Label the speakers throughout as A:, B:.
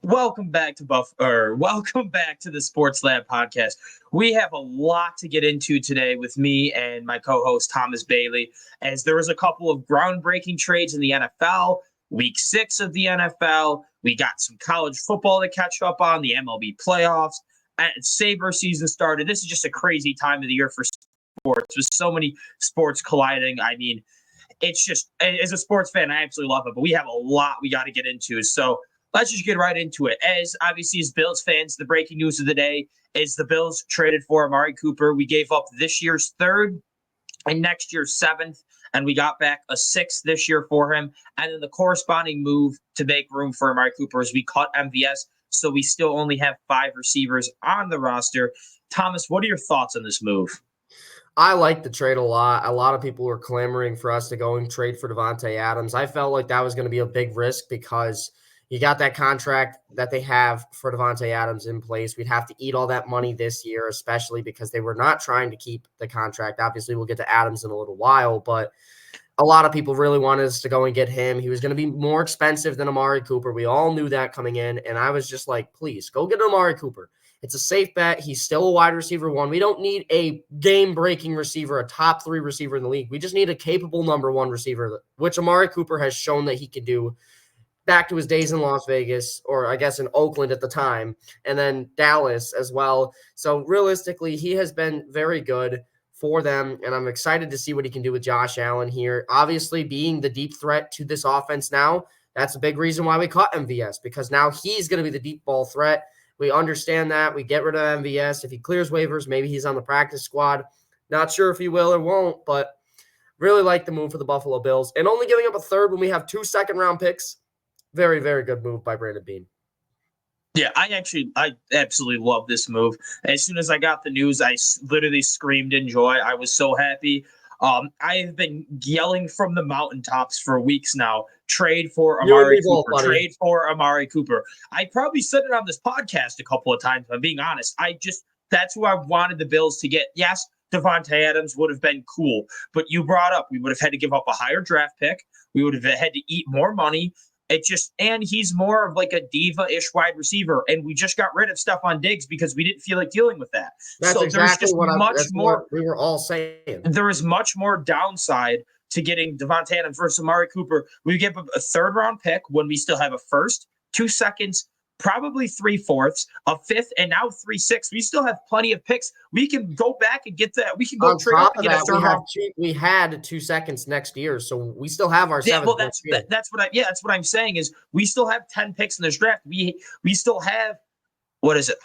A: Welcome back to welcome back to the Sports Lab podcast. We have a lot to get into today with me and my co-host Thomas Bailey, as there was a couple of groundbreaking trades in the NFL, week 6 of the NFL. We got some college football to catch up on, the MLB playoffs, and Sabre season started. This is just a crazy time of the year for sports, with so many sports colliding. I mean, it's just, as a sports fan, I absolutely love it, but we have a lot we got to get into. So let's just get right into it. As Bills fans, the breaking news of the day is the Bills traded for Amari Cooper. We gave up this year's 3rd and next year's 7th, and we got back a 6th this year for him. And then the corresponding move to make room for Amari Cooper is we cut MVS, so we still only have 5 receivers on the roster. Thomas, what are your thoughts on this move?
B: I like the trade a lot. A lot of people were clamoring for us to go and trade for Davante Adams. I felt like that was going to be a big risk because you got that contract that they have for Davante Adams in place. We'd have to eat all that money this year, especially because they were not trying to keep the contract. Obviously, we'll get to Adams in a little while, but a lot of people really wanted us to go and get him. He was going to be more expensive than Amari Cooper. We all knew that coming in, and I was just like, please, go get Amari Cooper. It's a safe bet. He's still a wide receiver 1. We don't need a game-breaking receiver, a top 3 receiver in the league. We just need a capable number 1 receiver, which Amari Cooper has shown that he can do. Back to his days in Las Vegas, or I guess in Oakland at the time, and then Dallas as well. So realistically, he has been very good for them, and I'm excited to see what he can do with Josh Allen here. Obviously, being the deep threat to this offense now, that's a big reason why we cut MVS, because now he's going to be the deep ball threat. We understand that. We get rid of MVS. If he clears waivers, maybe he's on the practice squad. Not sure if he will or won't, but really like the move for the Buffalo Bills. And only giving up a 3rd when we have 2 second-round picks. Very, very good move by Brandon Beane.
A: Yeah, I absolutely love this move. As soon as I got the news, I literally screamed in joy. I was so happy. I have been yelling from the mountaintops for weeks now. Trade for Amari Cooper. Trade for Amari Cooper. I probably said it on this podcast a couple of times, if I'm being honest. That's who I wanted the Bills to get. Yes, Davante Adams would have been cool, but you brought up we would have had to give up a higher draft pick. We would have had to eat more money. And he's more of like a diva-ish wide receiver, and we just got rid of Stephon Diggs because we didn't feel like dealing with that.
B: That's exactly what we were all saying.
A: There is much more downside to getting Davante Adams versus Amari Cooper. We give a 3rd-round pick when we still have a 1st, 2 seconds, probably 3/4, a 5th, and now 3/6. We still have plenty of picks. We can go back and get that. We can go trade up and get a 3rd round.
B: We had 2 seconds next year, so we still have our 7th.
A: Well, that's what I'm saying is we still have 10 picks in this draft. We still have, what is it?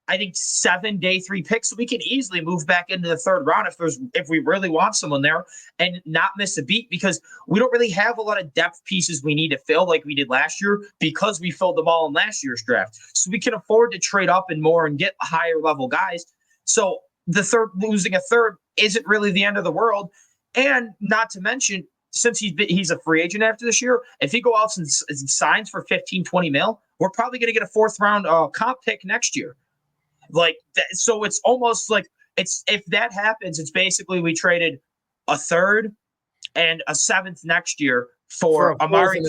A: I think 7 day 3 picks, so we can easily move back into the 3rd round if we really want someone there and not miss a beat, because we don't really have a lot of depth pieces we need to fill like we did last year, because we filled them all in last year's draft. So we can afford to trade up and more and get higher level guys. So losing a 3rd isn't really the end of the world. And not to mention, since he's a free agent after this year, if he go out and signs for 15-20 mil, we're probably going to get a 4th round comp pick next year. Like that, so it's almost like if that happens, it's basically we traded a 3rd and a 7th next year for Amari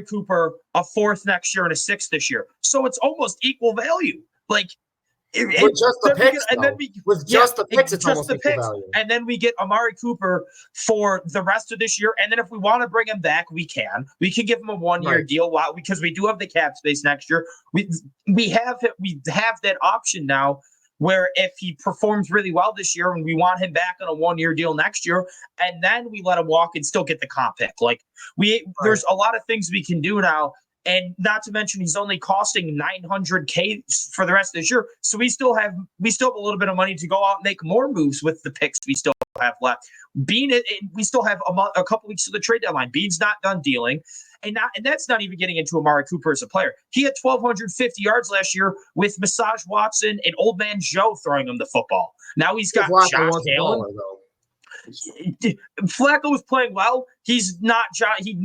A: Cooper, a 4th next year and a 6th this year. So it's almost equal value. Like
B: with just the picks, it's almost equal value.
A: And then we get Amari Cooper for the rest of this year. And then if we want to bring him back, we can. We can give him a 1-year deal because we do have the cap space next year. We have that option now, where if he performs really well this year and we want him back on a 1-year deal next year, and then we let him walk and still get the comp pick. Like there's a lot of things we can do now. And not to mention, he's only costing $900K for the rest of this year. So we still have a little bit of money to go out and make more moves with the picks we still have left. We still have a couple weeks to the trade deadline. Beane's not done dealing. And that's not even getting into Amari Cooper as a player. He had 1,250 yards last year with Massage Watson and Old Man Joe throwing him the football. Now he's got Josh Allen. Flacco was playing well. He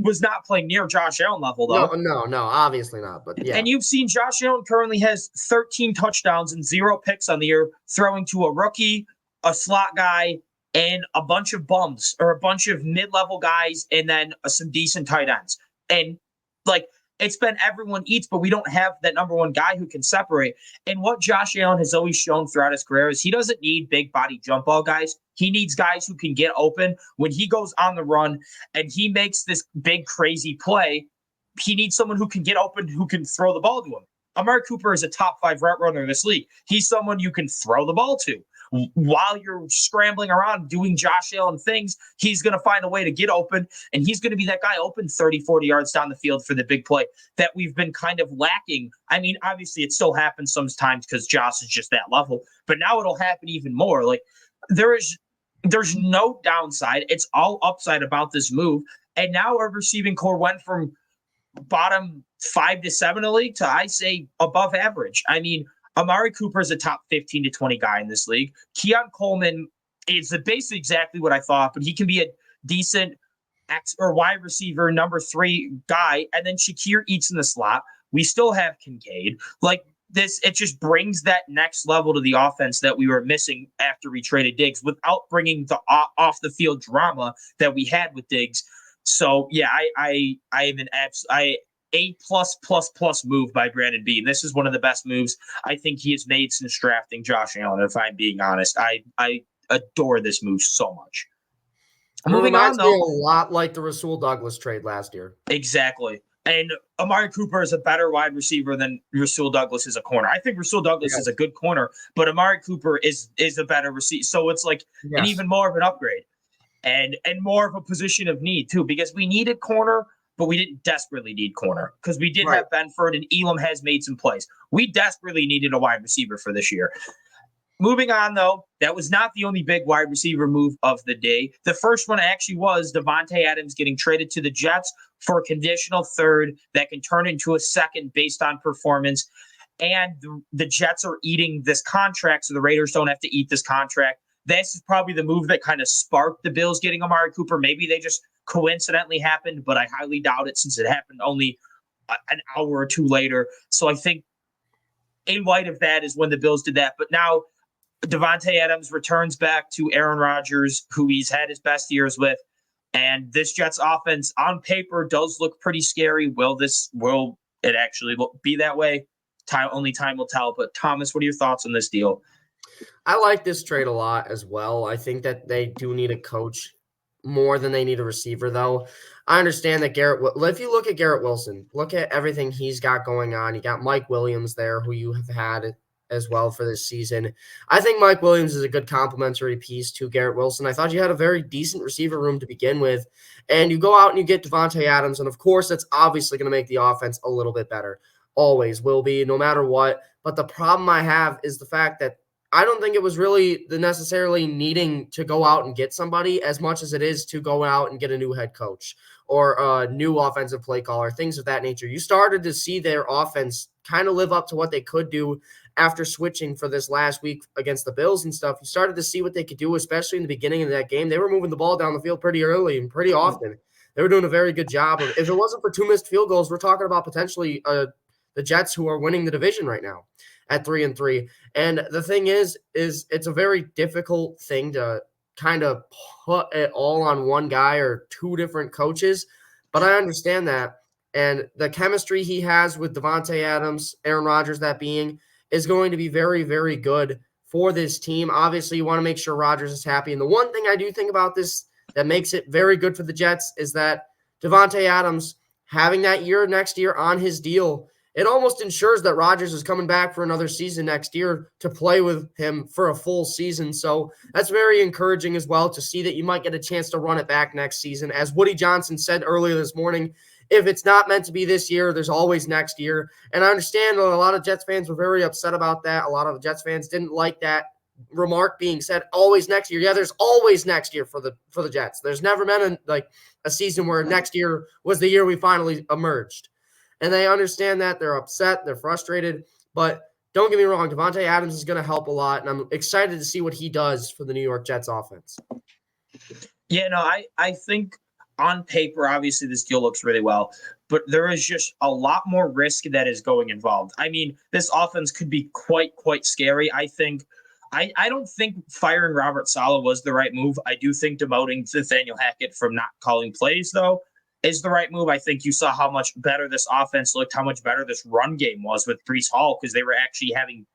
A: was not playing near Josh Allen level, though.
B: No, obviously not. But yeah.
A: And you've seen Josh Allen currently has 13 touchdowns and 0 picks on the year, throwing to a rookie, a slot guy, and a bunch of bums or a bunch of mid-level guys, and then some decent tight ends. And like it's been everyone eats, but we don't have that number one guy who can separate. And what Josh Allen has always shown throughout his career is he doesn't need big body jump ball guys. He needs guys who can get open when he goes on the run and he makes this big crazy play. He needs someone who can get open, who can throw the ball to him. Amari Cooper is a top 5 route runner in this league. He's someone you can throw the ball to. While you're scrambling around doing Josh Allen things, he's going to find a way to get open, and he's going to be that guy open 30, 40 yards down the field for the big play that we've been kind of lacking. I mean, obviously, it still happens sometimes because Josh is just that level, but now it'll happen even more. Like, there's no downside. It's all upside about this move. And now our receiving core went from bottom 5 to 7 in the league to, I say, above average. I mean, Amari Cooper is a top 15 to 20 guy in this league. Keon Coleman is basically exactly what I thought, but he can be a decent X or Y receiver, number 3 guy. And then Shakir eats in the slot. We still have Kincaid. Like this, it just brings that next level to the offense that we were missing after we traded Diggs without bringing the off the field drama that we had with Diggs. So yeah, I am an A plus move by Brandon Beane. This is one of the best moves I think he has made since drafting Josh Allen. If I'm being honest, I adore this move so much. Moving on, though,
B: a lot like the Rasul Douglas trade last year.
A: Exactly. And Amari Cooper is a better wide receiver than Rasul Douglas is a corner. I think Rasul Douglas is a good corner, but Amari Cooper is a better receiver. So it's like an even more of an upgrade and more of a position of need too, because we needed corner, but we didn't desperately need corner because we did have Benford and Elam has made some plays. We desperately needed a wide receiver for this year. Moving on, though, that was not the only big wide receiver move of the day. The first one actually was Davante Adams getting traded to the Jets for a conditional 3rd that can turn into a 2nd based on performance. And the Jets are eating this contract, so the Raiders don't have to eat this contract. This is probably the move that kind of sparked the Bills getting Amari Cooper. Maybe they just coincidentally happened, but I highly doubt it since it happened only an hour or 2 later. So I think in light of that is when the Bills did that. But now Davante Adams returns back to Aaron Rodgers, who he's had his best years with. And this Jets offense on paper does look pretty scary. Will it actually be that way? Only time will tell. But Thomas, what are your thoughts on this deal?
B: I like this trade a lot as well. I think that they do need a coach more than they need a receiver, though. I understand that if you look at Garrett Wilson, look at everything he's got going on. You got Mike Williams there, who you have had as well for this season. I think Mike Williams is a good complementary piece to Garrett Wilson. I thought you had a very decent receiver room to begin with, and you go out and you get Davante Adams, and of course that's obviously going to make the offense a little bit better. Always will be, no matter what. But the problem I have is the fact that I don't think it was really the necessarily needing to go out and get somebody as much as it is to go out and get a new head coach or a new offensive play caller, things of that nature. You started to see their offense kind of live up to what they could do after switching for this last week against the Bills and stuff. You started to see what they could do, especially in the beginning of that game. They were moving the ball down the field pretty early and pretty often. They were doing a very good job. If it wasn't for 2 missed field goals, we're talking about potentially the Jets, who are winning the division right now at 3-3. And the thing is it's a very difficult thing to kind of put it all on one guy or 2 different coaches. But I understand that. And the chemistry he has with Davante Adams, Aaron Rodgers, that being, is going to be very, very good for this team. Obviously, you want to make sure Rodgers is happy. And the one thing I do think about this that makes it very good for the Jets is that Davante Adams having that year next year on his deal, it almost ensures that Rodgers is coming back for another season next year to play with him for a full season. So that's very encouraging as well to see that you might get a chance to run it back next season. As Woody Johnson said earlier this morning, if it's not meant to be this year, there's always next year. And I understand that a lot of Jets fans were very upset about that. A lot of Jets fans didn't like that remark being said, always next year. Yeah, there's always next year for the Jets. There's never been a season where next year was the year we finally emerged. And they understand that. They're upset. They're frustrated. But don't get me wrong, Davante Adams is going to help a lot, and I'm excited to see what he does for the New York Jets offense.
A: Yeah, no, I think on paper, obviously, this deal looks really well, but there is just a lot more risk that is going involved. I mean, this offense could be quite scary. I don't think firing Robert Saleh was the right move. I do think demoting Nathaniel Hackett from not calling plays, though, is the right move. I think you saw how much better this offense looked, how much better this run game was with Breece Hall, because they were actually having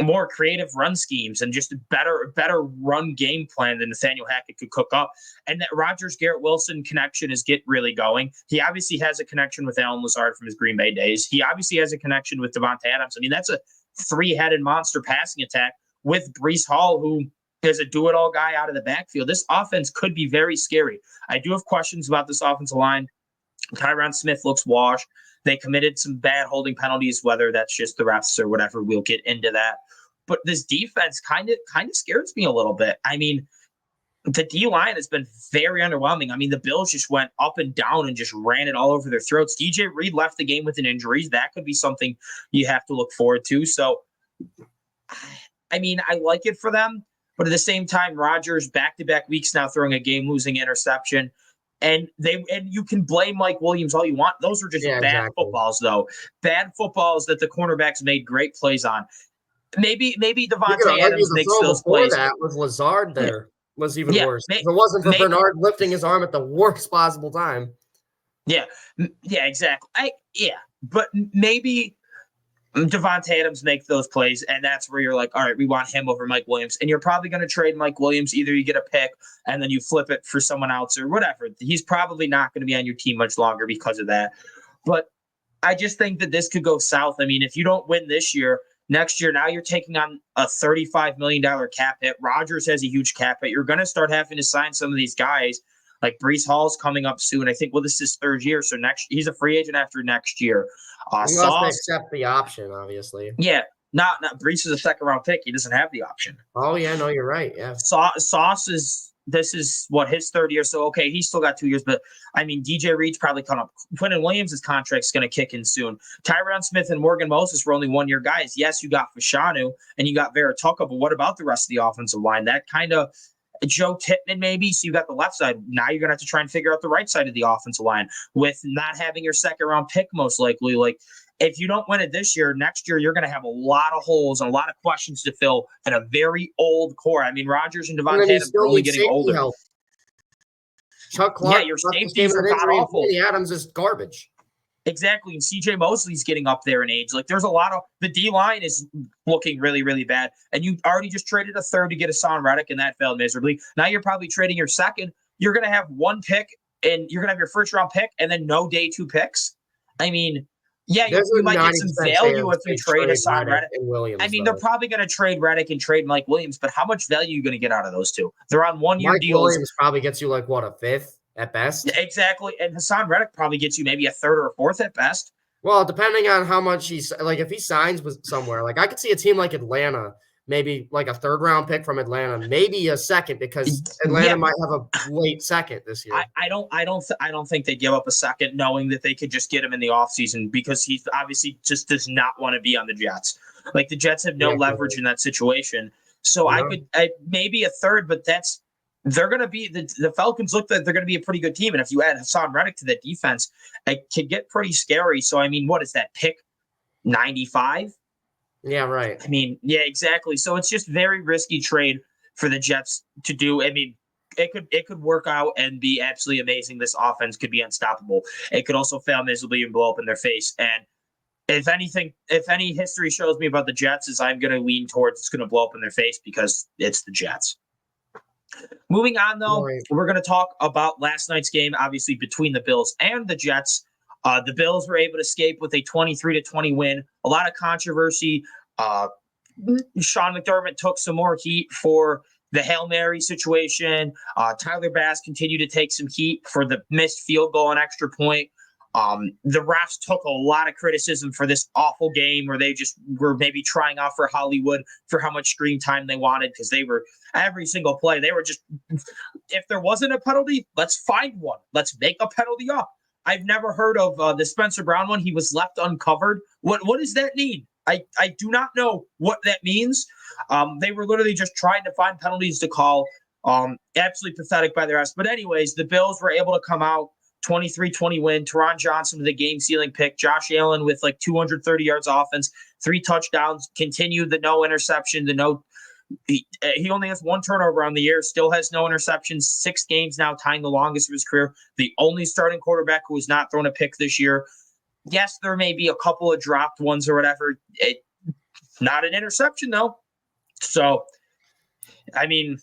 A: more creative run schemes and just a better run game plan than Nathaniel Hackett could cook up. And that Rodgers Garrett Wilson connection is get really going. He obviously has a connection with Allen Lazard from his Green Bay days. He obviously has a connection with Davante Adams. I mean, that's a three-headed monster passing attack with Breece Hall, who is a do-it-all guy out of the backfield. This offense could be very scary. I do have questions about this offensive line. Tyron Smith looks washed. They committed some bad holding penalties, whether that's just the refs or whatever. We'll get into that. But this defense kind of scares me a little bit. I mean, the D-line has been very underwhelming. I mean, the Bills just went up and down and just ran it all over their throats. DJ Reed left the game with an injury. That could be something you have to look forward to. So, I mean, I like it for them. But at the same time, Rodgers back-to-back weeks now throwing a game-losing interception. And you can blame Mike Williams all you want. Those are just bad footballs, though. Bad footballs that the cornerbacks made great plays on. Maybe Davante Adams makes those plays.
B: That with Lazard there was even worse. If it wasn't for Bernard lifting his arm at the worst possible time.
A: Yeah, exactly. But maybe Davante Adams make those plays, and that's where you're like, all right, we want him over Mike Williams. And you're probably going to trade Mike Williams. Either you get a pick and then you flip it for someone else or whatever. He's probably not going to be on your team much longer because of that. But I just think that this could go south. I mean, if you don't win this year, next year, now you're taking on a $35 million cap hit. Rodgers has a huge cap hit. You're going to start having to sign some of these guys. Like Breece Hall's coming up soon. I think, this is his third year. So he's a free agent after next year.
B: Sauce accept the option, obviously.
A: Yeah. Not Breece is a second round pick. He doesn't have the option.
B: Oh, yeah. No, you're right. Yeah.
A: Sauce this is his third year. So, okay, he's still got 2 years. But, I mean, DJ Reed's probably coming up. Quentin Williams' contract's going to kick in soon. Tyron Smith and Morgan Moses were only 1 year guys. Yes, you got Fashanu and you got Vera Tucker, but what about the rest of the offensive line? That kind of Joe Tippmann maybe. So you got the left side. Now you're going to have to try and figure out the right side of the offensive line with not having your second round pick most likely. Like, if you don't win it this year, next year, you're going to have a lot of holes and a lot of questions to fill and a very old core. I mean, Rodgers and Davante Adams are only getting older.
B: Help. Chuck Clark,
A: your safeties are god awful.
B: Adams is garbage.
A: Exactly. And CJ Mosley's getting up there in age. Like, there's a lot of the D line is looking really, really bad. And you already just traded a third to get Hassan Reddick, and that failed miserably. Now you're probably trading your second. You're going to have one pick, and you're going to have your first round pick, and then no day two picks. I mean, yeah, you might get some value if you trade Hassan Reddick. I mean, they're probably going to trade Reddick and trade Mike Williams, but how much value are you going to get out of those two? They're on 1 year deals.
B: Mike Williams probably gets you like, a fifth at best?
A: Exactly. And Hassan Reddick probably gets you maybe a third or a fourth at best.
B: Well, depending on how much if he signs with somewhere, like I could see a team like Atlanta, maybe like a third round pick from Atlanta, maybe a second, because Atlanta might have a late second this year.
A: I don't think they give up a second knowing that they could just get him in the offseason, because he obviously just does not want to be on the Jets. Like, the Jets have no leverage in that situation. So I maybe a third, but they're going to be the Falcons look like they're going to be a pretty good team. And if you add Hassan Reddick to that defense, it can get pretty scary. So, I mean, what is that pick? 95?
B: Yeah, right.
A: I mean, yeah, exactly. So it's just very risky trade for the Jets to do. I mean, it could work out and be absolutely amazing. This offense could be unstoppable. It could also fail miserably and blow up in their face. And if any history shows me about the Jets, is I'm going to lean towards it's going to blow up in their face, because it's the Jets. Moving on, though, we're going to talk about last night's game, obviously, between the Bills and the Jets. The Bills were able to escape with a 23-20 win. A lot of controversy. Sean McDermott took some more heat for the Hail Mary situation. Tyler Bass continued to take some heat for the missed field goal and extra point. The refs took a lot of criticism for this awful game, where they just were maybe trying out for Hollywood for how much screen time they wanted, because they were every single play. They were just, if there wasn't a penalty, let's find one. Let's make a penalty up. I've never heard of the Spencer Brown one. He was left uncovered. What does that mean? I do not know what that means. They were literally just trying to find penalties to call. Absolutely pathetic by the refs. But anyways, the Bills were able to come out 23-20 win. Teron Johnson with a game-sealing pick. Josh Allen with like 230 yards offense, 3 touchdowns, continued the no interception, the no He only has one turnover on the year, still has no interceptions, 6 games now, tying the longest of his career. The only starting quarterback who has not thrown a pick this year. Yes, there may be a couple of dropped ones or whatever. Not an interception, though. So, I mean,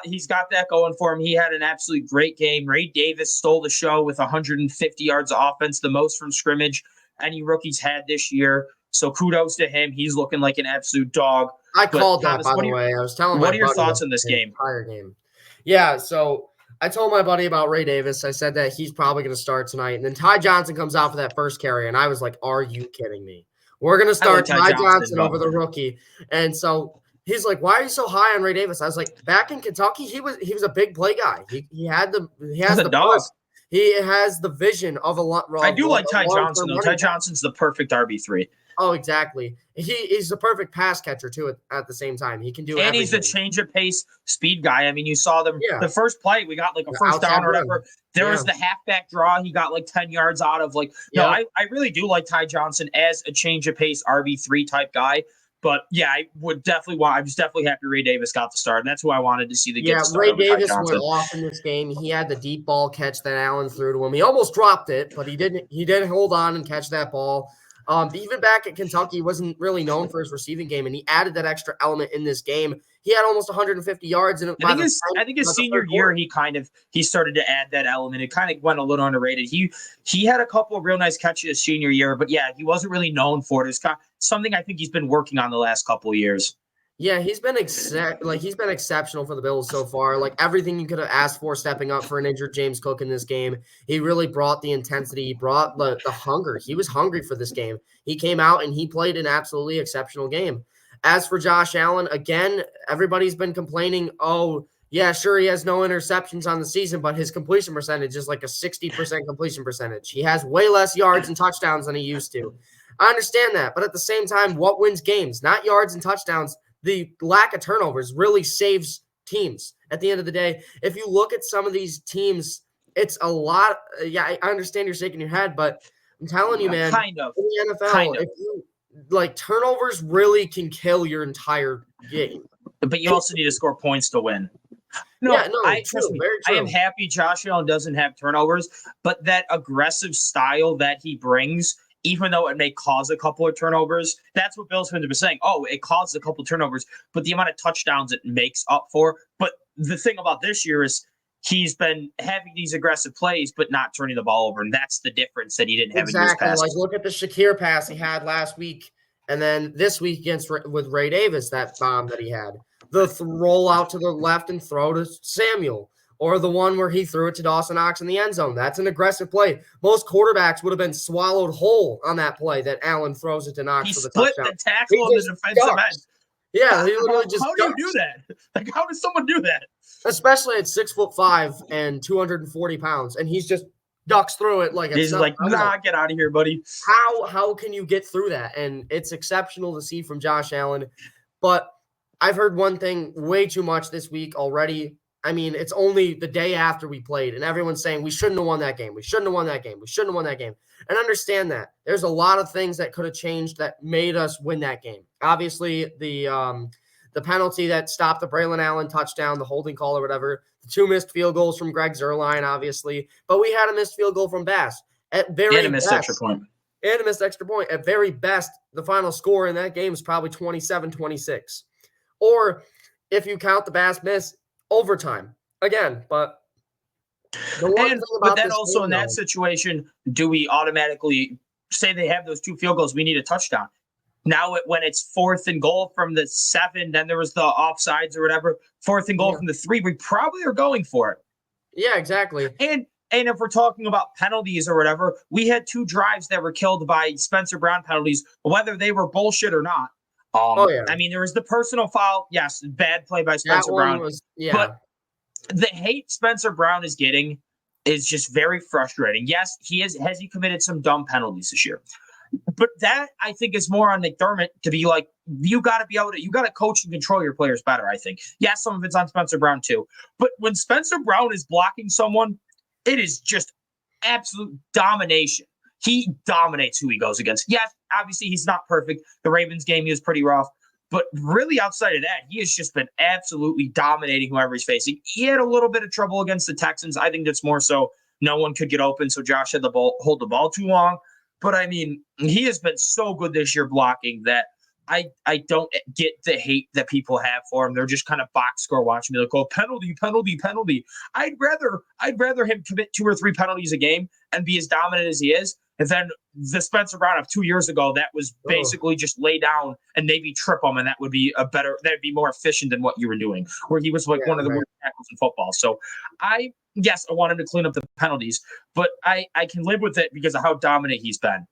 A: he's got that going for him. He had an absolutely great game. Ray Davis stole the show with 150 yards of offense, the most from scrimmage any rookies had this year. So kudos to him. He's looking like an absolute dog.
B: I called that, by the way. I was telling my buddy.
A: What are your thoughts on this game?
B: Entire game. Yeah, so I told my buddy about Ray Davis. I said that he's probably going to start tonight. And then Ty Johnson comes out for that first carry. And I was like, are you kidding me? We're going to start Ty Johnson over the rookie. And so he's like, why are you so high on Ray Davis? I was like, back in Kentucky, he was a big play guy. He has the
A: dog.
B: He has the vision of a lot.
A: I do like Ty Johnson, though. Ty Johnson's the perfect RB3.
B: Oh, exactly. He's the perfect pass catcher, too, at the same time. He can do everything.
A: And he's a change of pace speed guy. I mean, you saw them. Yeah. The first play, we got like a first down or whatever. There was the halfback draw. He got like 10 yards out of I really do like Ty Johnson as a change of pace RB3 type guy. But yeah, I was definitely happy Ray Davis got the start, and that's who I wanted to see the get start.
B: Ray Davis went off in this game. He had the deep ball catch that Allen threw to him. He almost dropped it, but he didn't. He did hold on and catch that ball. Even back at Kentucky, he wasn't really known for his receiving game, and he added that extra element in this game. He had almost 150 yards. And
A: I think his senior year, he started to add that element. It kind of went a little underrated. He had a couple of real nice catches his senior year, but yeah, he wasn't really known for it. It's something I think he's been working on the last couple of years.
B: Yeah, he's been exceptional for the Bills so far. Like everything you could have asked for, stepping up for an injured James Cook in this game. He really brought the intensity. He brought the hunger. He was hungry for this game. He came out and he played an absolutely exceptional game. As for Josh Allen, again, everybody's been complaining, oh, yeah, sure, he has no interceptions on the season, but his completion percentage is like a 60% completion percentage. He has way less yards and touchdowns than he used to. I understand that, but at the same time, what wins games? Not yards and touchdowns. The lack of turnovers really saves teams at the end of the day. If you look at some of these teams, it's a lot. Yeah, I understand you're shaking your head, but I'm telling you, man,
A: kind of.
B: In the NFL, if you turnovers really can kill your entire game.
A: But you also need to score points to win. Trust me, I am happy Josh Allen doesn't have turnovers, but that aggressive style that he brings, even though it may cause a couple of turnovers, that's what Bills fans have been saying. Oh, it causes a couple of turnovers, but the amount of touchdowns it makes up for. But the thing about this year is he's been having these aggressive plays, but not turning the ball over, and that's the difference that he didn't have in years past.
B: Like look at the Shakir pass he had last week, and then this week with Ray Davis, that bomb that he had. The roll out to the left and throw to Samuel. Or the one where he threw it to Dawson Knox in the end zone. That's an aggressive play. Most quarterbacks would have been swallowed whole on that play that Allen throws it to Knox for the touchdown.
A: He split the tackle on the defensive end.
B: Yeah, he literally just
A: How do you do that? Like, how does someone do that?
B: Especially at 6'5" and 240 pounds, and he's just ducks through it like
A: he's like, get out of here, buddy.
B: How can you get through that? And it's exceptional to see from Josh Allen. But I've heard one thing way too much this week already. I mean, it's only the day after we played, and everyone's saying we shouldn't have won that game. We shouldn't have won that game. We shouldn't have won that game. And understand that. There's a lot of things that could have changed that made us win that game. Obviously, the penalty that stopped the Braylon Allen touchdown, the holding call or whatever, the 2 missed field goals from Greg Zuerlein, obviously. But we had a missed field goal from Bass. And a missed extra point. At very best, the final score in that game is probably 27-26. Or if you count the Bass miss, overtime again. But
A: then also in that situation, do we automatically say they have those 2 field goals? We need a touchdown. Now, when it's 4th and goal from the 7, then there was the offsides or whatever. 4th and goal from the 3, we probably are going for it.
B: Yeah, exactly.
A: And if we're talking about penalties or whatever, we had 2 drives that were killed by Spencer Brown penalties, whether they were bullshit or not. I mean, there was the personal foul. Yes, bad play by Spencer Brown. But the hate Spencer Brown is getting is just very frustrating. Yes, has he committed some dumb penalties this year? But that, I think, is more on McDermott to be like, you got to coach and control your players better, I think. Yes, some of it's on Spencer Brown too. But when Spencer Brown is blocking someone, it is just absolute domination. He dominates who he goes against. Yes, obviously he's not perfect. The Ravens game, he was pretty rough. But really, outside of that, he has just been absolutely dominating whoever he's facing. He had a little bit of trouble against the Texans. I think that's more so no one could get open, so Josh had the ball hold the ball too long. But I mean, he has been so good this year blocking that I don't get the hate that people have for him. They're just kind of box score watching me like, oh, penalty, penalty, penalty. I'd rather him commit 2 or 3 penalties a game and be as dominant as he is. And then the Spencer Brown of 2 years ago, that was basically just lay down and maybe trip him, and that'd be more efficient than what you were doing, where he was like one of the worst tackles in football. So I want him to clean up the penalties, but I can live with it because of how dominant he's been.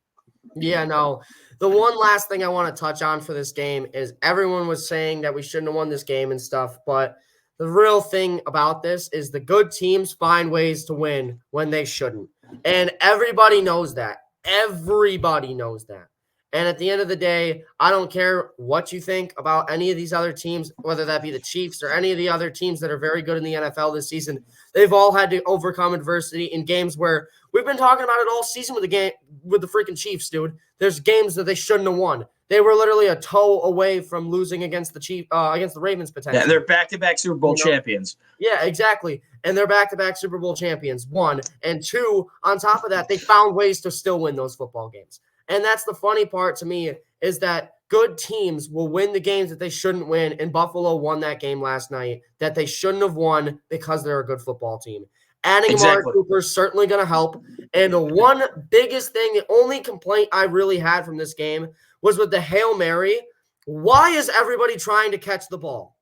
B: Yeah, no. The one last thing I want to touch on for this game is everyone was saying that we shouldn't have won this game and stuff, but the real thing about this is the good teams find ways to win when they shouldn't. And everybody knows that. Everybody knows that. And at the end of the day, I don't care what you think about any of these other teams, whether that be the Chiefs or any of the other teams that are very good in the NFL this season. They've all had to overcome adversity in games where we've been talking about it all season with the freaking Chiefs, dude. There's games that they shouldn't have won. They were literally a toe away from losing against the Ravens potentially.
A: Yeah, they're back-to-back Super Bowl champions.
B: Yeah, exactly. And they're back-to-back Super Bowl champions, 1. And 2, on top of that, they found ways to still win those football games. And that's the funny part to me is that good teams will win the games that they shouldn't win. And Buffalo won that game last night that they shouldn't have won because they're a good football team. Adding Amari Cooper is certainly going to help. And the one biggest thing, the only complaint I really had from this game was with the Hail Mary. Why is everybody trying to catch the ball?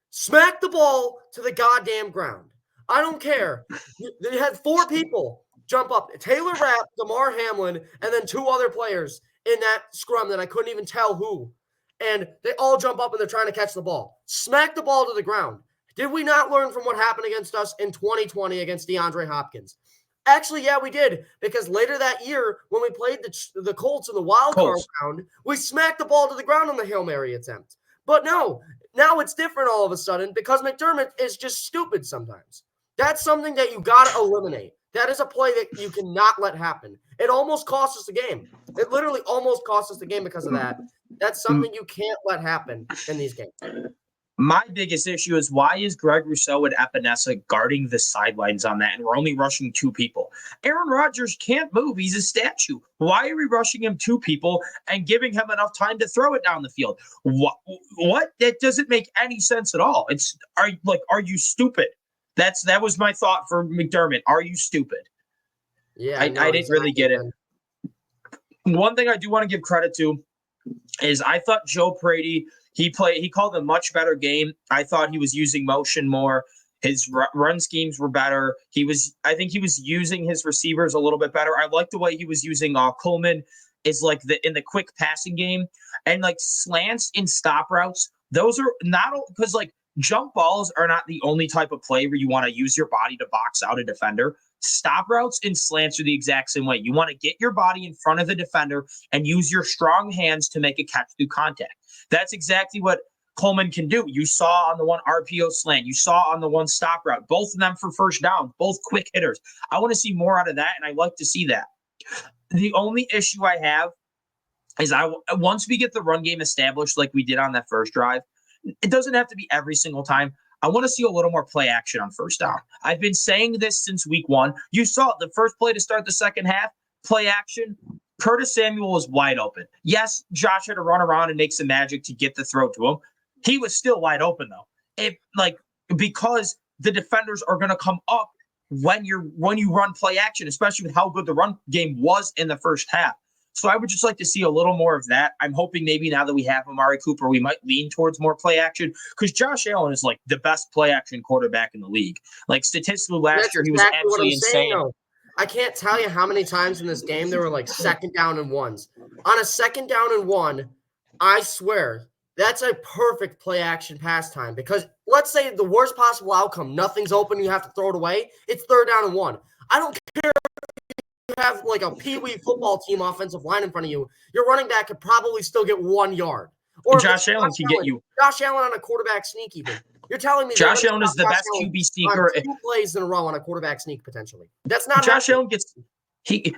B: Smack the ball to the goddamn ground. I don't care. They had 4 people jump up. Taylor Rapp, Damar Hamlin, and then 2 other players in that scrum that I couldn't even tell who. And they all jump up and they're trying to catch the ball. Smack the ball to the ground. Did we not learn from what happened against us in 2020 against DeAndre Hopkins? Actually, yeah, we did. Because later that year, when we played the Colts in the wild card round, we smacked the ball to the ground on the Hail Mary attempt. But no, now it's different all of a sudden because McDermott is just stupid sometimes. That's something that you got to eliminate. That is a play that you cannot let happen. It almost cost us the game. It literally almost cost us the game because of that. That's something you can't let happen in these games.
A: My biggest issue is why is Greg Rousseau and Epinesa guarding the sidelines on that, and we're only rushing 2 people? Aaron Rodgers can't move. He's a statue. Why are we rushing him 2 people and giving him enough time to throw it down the field? What? That doesn't make any sense at all. Are you stupid? That was my thought for McDermott. Are you stupid?
B: Yeah,
A: I didn't really get it. One thing I do want to give credit to is I thought Joe Brady, he called a much better game. I thought he was using motion more. His run schemes were better. I think he was using his receivers a little bit better. I like the way he was using Coleman is like in the quick passing game, and like slants and stop routes. Those are not because like jump balls are not the only type of play where you want to use your body to box out a defender. Stop routes and slants are the exact same way. You want to get your body in front of the defender and use your strong hands to make a catch through contact. That's exactly what Coleman can do. You saw on the one RPO slant. You saw on the one stop route. Both of them for first down. Both quick hitters. I want to see more out of that, and I like to see that. The only issue I have is once we get the run game established like we did on that first drive, it doesn't have to be every single time. I want to see a little more play action on first down. I've been saying this since week 1. You saw the first play to start the second half, play action. Curtis Samuel was wide open. Yes, Josh had to run around and make some magic to get the throw to him. He was still wide open though. Because the defenders are going to come up when you run play action, especially with how good the run game was in the first half. So I would just like to see a little more of that. I'm hoping maybe now that we have Amari Cooper, we might lean towards more play action because Josh Allen is like the best play action quarterback in the league. Like statistically last year, he was absolutely insane.
B: I can't tell you how many times in this game there were like 2nd down and 1s. On a 2nd down and 1, I swear that's a perfect play action pastime because let's say the worst possible outcome, nothing's open, you have to throw it away. It's 3rd down and 1. I don't care. You have like a peewee football team offensive line in front of you, your running back could probably still get 1 yard.
A: Or Josh Allen can get you.
B: Josh Allen on a quarterback sneak even. You're telling me
A: Josh Allen is the best QB sneaker.
B: 2 plays in a row on a quarterback sneak potentially. That's not
A: Josh Allen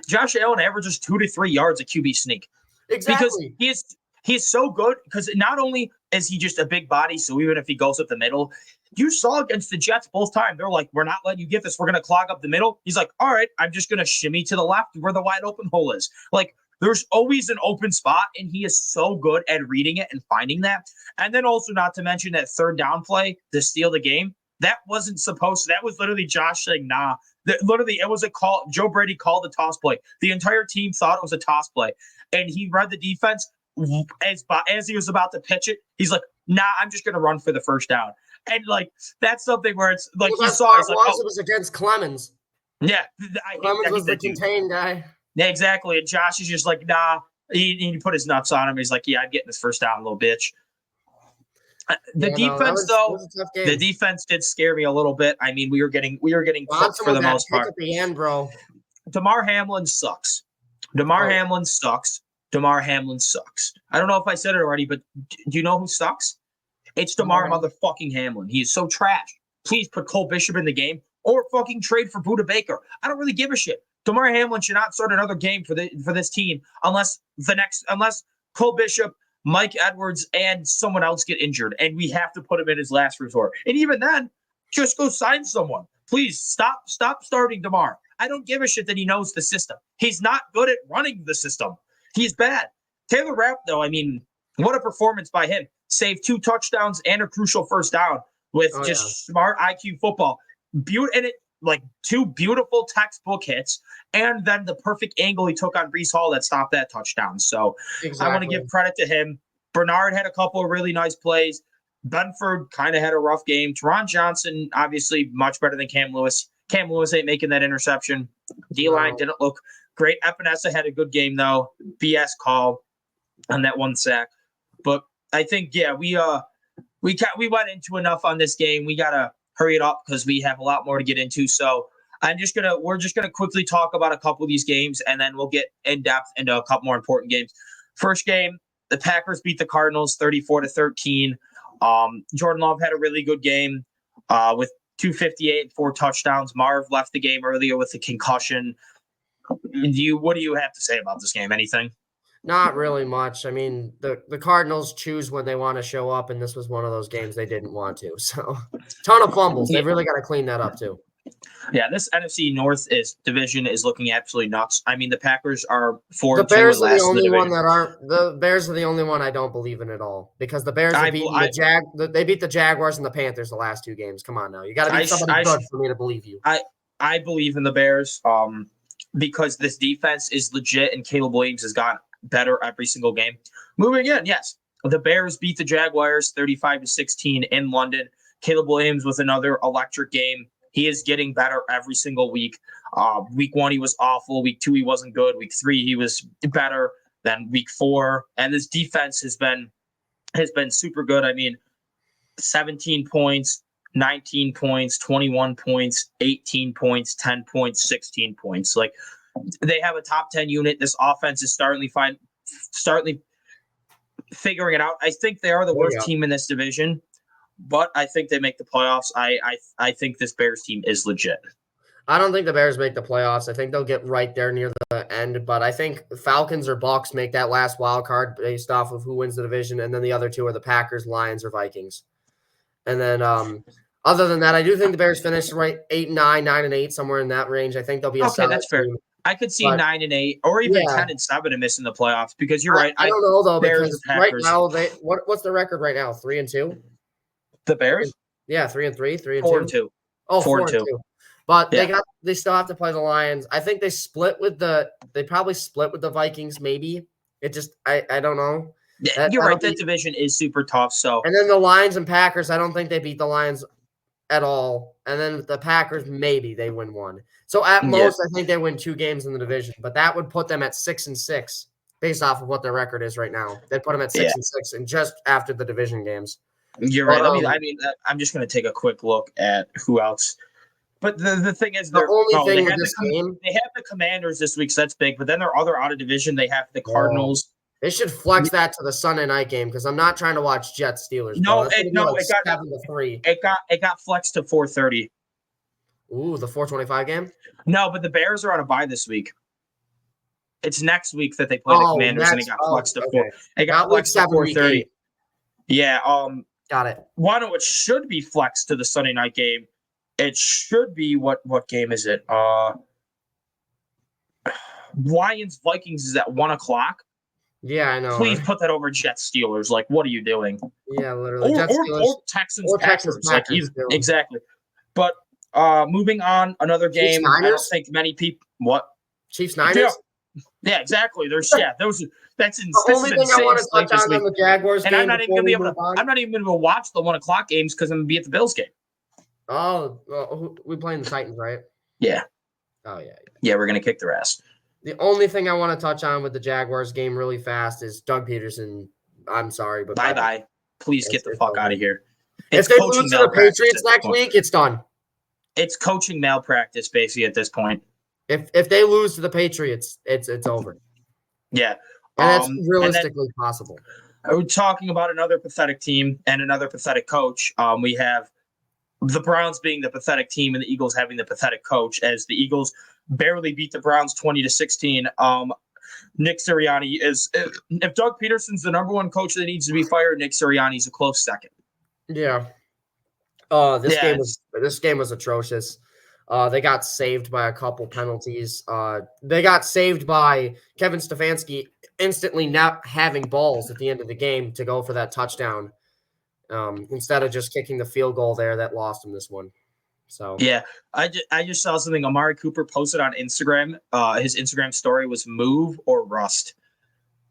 A: Josh Allen averages 2 to 3 yards a QB sneak.
B: Exactly.
A: Because he is so good because not only is he just a big body? So even if he goes up the middle, you saw against the Jets both times. They're like, we're not letting you get this. We're going to clog up the middle. He's like, all right, I'm just going to shimmy to the left where the wide open hole is. Like, there's always an open spot, and he is so good at reading it and finding that. And then also, not to mention that third down play to steal the game. That wasn't supposed to. That was literally Josh saying, nah. Literally, it was a call. Joe Brady called the toss play. The entire team thought it was a toss play. And he read the defense as he was about to pitch it. He's like, nah, I'm just going to run for the first down. And, like, that's something where it's like
B: well,
A: you saw. It's like,
B: it was against Clemens.
A: Yeah.
B: Clemens was the contained guy.
A: Yeah, exactly. And Josh is just like, nah. He put his nuts on him. He's like, yeah, I'm getting this first down, little bitch. The defense did scare me a little bit. I mean, we were getting cooked for the most part.
B: At the end, bro.
A: Damar Hamlin sucks. Damar Hamlin sucks. I don't know if I said it already, but do you know who sucks? It's Damar motherfucking Hamlin. He is so trash. Please put Cole Bishop in the game or fucking trade for Budda Baker. I don't really give a shit. Damar Hamlin should not start another game for this team unless Cole Bishop, Mike Edwards, and someone else get injured, and we have to put him in his last resort. And even then, just go sign someone. Please stop starting Damar. I don't give a shit that he knows the system. He's not good at running the system. He's bad. Taylor Rapp, though, I mean, what a performance by him. Saved 2 touchdowns and a crucial first down with smart IQ football. And it, like, 2 beautiful textbook hits, and then the perfect angle he took on Breece Hall that stopped that touchdown. So I want to give credit to him. Bernard had a couple of really nice plays. Benford kind of had a rough game. Teron Johnson, obviously, much better than Cam Lewis. Cam Lewis ain't making that interception. D-line didn't look great. Epinesa had a good game, though. BS call on that 1 sack. But I think, yeah, we went into enough on this game. We got to hurry it up because we have a lot more to get into. So we're just gonna quickly talk about a couple of these games, and then we'll get in depth into a couple more important games. First game, the Packers beat the Cardinals 34-13. Jordan Love had a really good game with 258 and 4 touchdowns. Marv left the game earlier with a concussion. What do you have to say about this game? Anything?
B: Not really much. I mean, the Cardinals choose when they want to show up, and this was one of those games they didn't want to. So, ton of fumbles. They've really got to clean that up, too.
A: Yeah, this NFC North division is looking absolutely nuts. I mean, the Packers are 4-2.
B: The Bears are the only one that aren't. The Bears are the only one I don't believe in at all, because the Bears have beaten they beat the Jaguars and the Panthers the last 2 games. Come on now, you got to beat somebody good for me to believe you.
A: I believe in the Bears because this defense is legit, and Caleb Williams has gotten better every single game. Moving in, yes, the Bears beat the Jaguars 35-16 in London. Caleb Williams with another electric game. He is getting better every single week. Week 1, he was awful. Week 2, he wasn't good. Week 3, he was better than week 4. And this defense has been super good. I mean, 17 points, 19 points, 21 points, 18 points, 10 points, 16 points. Like, they have a top 10 unit. This offense is starting figuring it out. I think they are the worst team in this division, but I think they make the playoffs. I think this Bears team is legit.
B: I don't think the Bears make the playoffs. I think they'll get right there near the end, but I think Falcons or Bucs make that last wild card based off of who wins the division, and then the other 2 are the Packers, Lions, or Vikings. And then other than that, I do think the Bears finish right 8-9, 9-8, somewhere in that range. I think they'll be a solid
A: that's fair.
B: team.
A: I could see 9-8 or even 10-7 and missing the playoffs because you're right.
B: I don't know though, because right now what's the record right now? 3-2.
A: The Bears?
B: Yeah, 3-3, 3-2.
A: 4-2.
B: Oh, 4-2. But they still have to play the Lions. I think they probably split with the Vikings. Maybe it just I don't know.
A: You're right. That division is super tough. So
B: and then the Lions and Packers. I don't think they beat the Lions at all. And then the Packers, maybe they win 1. So at most, I think they win 2 games in the division, but that would put them at 6-6 based off of what their record is right now. They'd put them at 6-6 and just after the division games.
A: You're right. I'm just going to take a quick look at who else. But the thing is,
B: they have
A: the Commanders this week, so that's big. But then their other out of division, they have the Cardinals.
B: They should flex that to the Sunday night game because I'm not trying to watch Jets Steelers.
A: No, it got
B: 7-3.
A: It got flexed to 4:30.
B: Ooh, the 4:25 game?
A: No, but the Bears are on a bye this week. It's next week that they play the Commanders, and it got flexed to 4. It got flexed to 4:30. Yeah.
B: Got it.
A: One it should be flexed to the Sunday night game. It should be what game is it? Lions Vikings is at 1:00.
B: Yeah, I know.
A: Please
B: Right?
A: put that over Jets Steelers. Like, what are you doing?
B: Yeah, literally. Jets, Steelers,
A: Or Texans
B: or Texans
A: Packers. Like
B: Packers.
A: either exactly. But moving on, another
B: Chiefs
A: game. I don't
B: Niners.
A: think many people. What?
B: Chiefs
A: Yeah,
B: Niners.
A: yeah, exactly. Those. That's
B: The
A: this
B: only
A: is
B: thing I
A: insane
B: want to
A: slate
B: touch
A: this
B: on
A: week.
B: the Jaguars
A: And
B: game
A: I'm not even
B: before
A: gonna be
B: we
A: able
B: move
A: to.
B: on.
A: I'm not even gonna watch the 1:00 games because I'm gonna be at the Bills game.
B: Oh, well, we playing the Titans, right?
A: Yeah.
B: Oh yeah.
A: Yeah, we're gonna kick their ass.
B: The only thing I want to touch on with the Jaguars game really fast is Doug Peterson. I'm sorry, but
A: Bye. Please get the fuck
B: over.
A: out of here.
B: If they lose to the Patriots next week, it's done.
A: It's coaching malpractice, basically, at this point.
B: If they lose to the Patriots, it's over.
A: Yeah.
B: And that's realistically possible.
A: We're talking about another pathetic team and another pathetic coach. We have the Browns being the pathetic team and the Eagles having the pathetic coach, as the Eagles barely beat the Browns 20-16. Nick Sirianni is, if Doug Peterson's the number one coach that needs to be fired, Nick Sirianni's a close second.
B: Yeah. This game was atrocious. They got saved by a couple penalties. They got saved by Kevin Stefanski instantly not having balls at the end of the game to go for that touchdown, instead of just kicking the field goal there that lost him this one. So
A: yeah, I just saw something Amari Cooper posted on Instagram. His Instagram story was "move or rust,"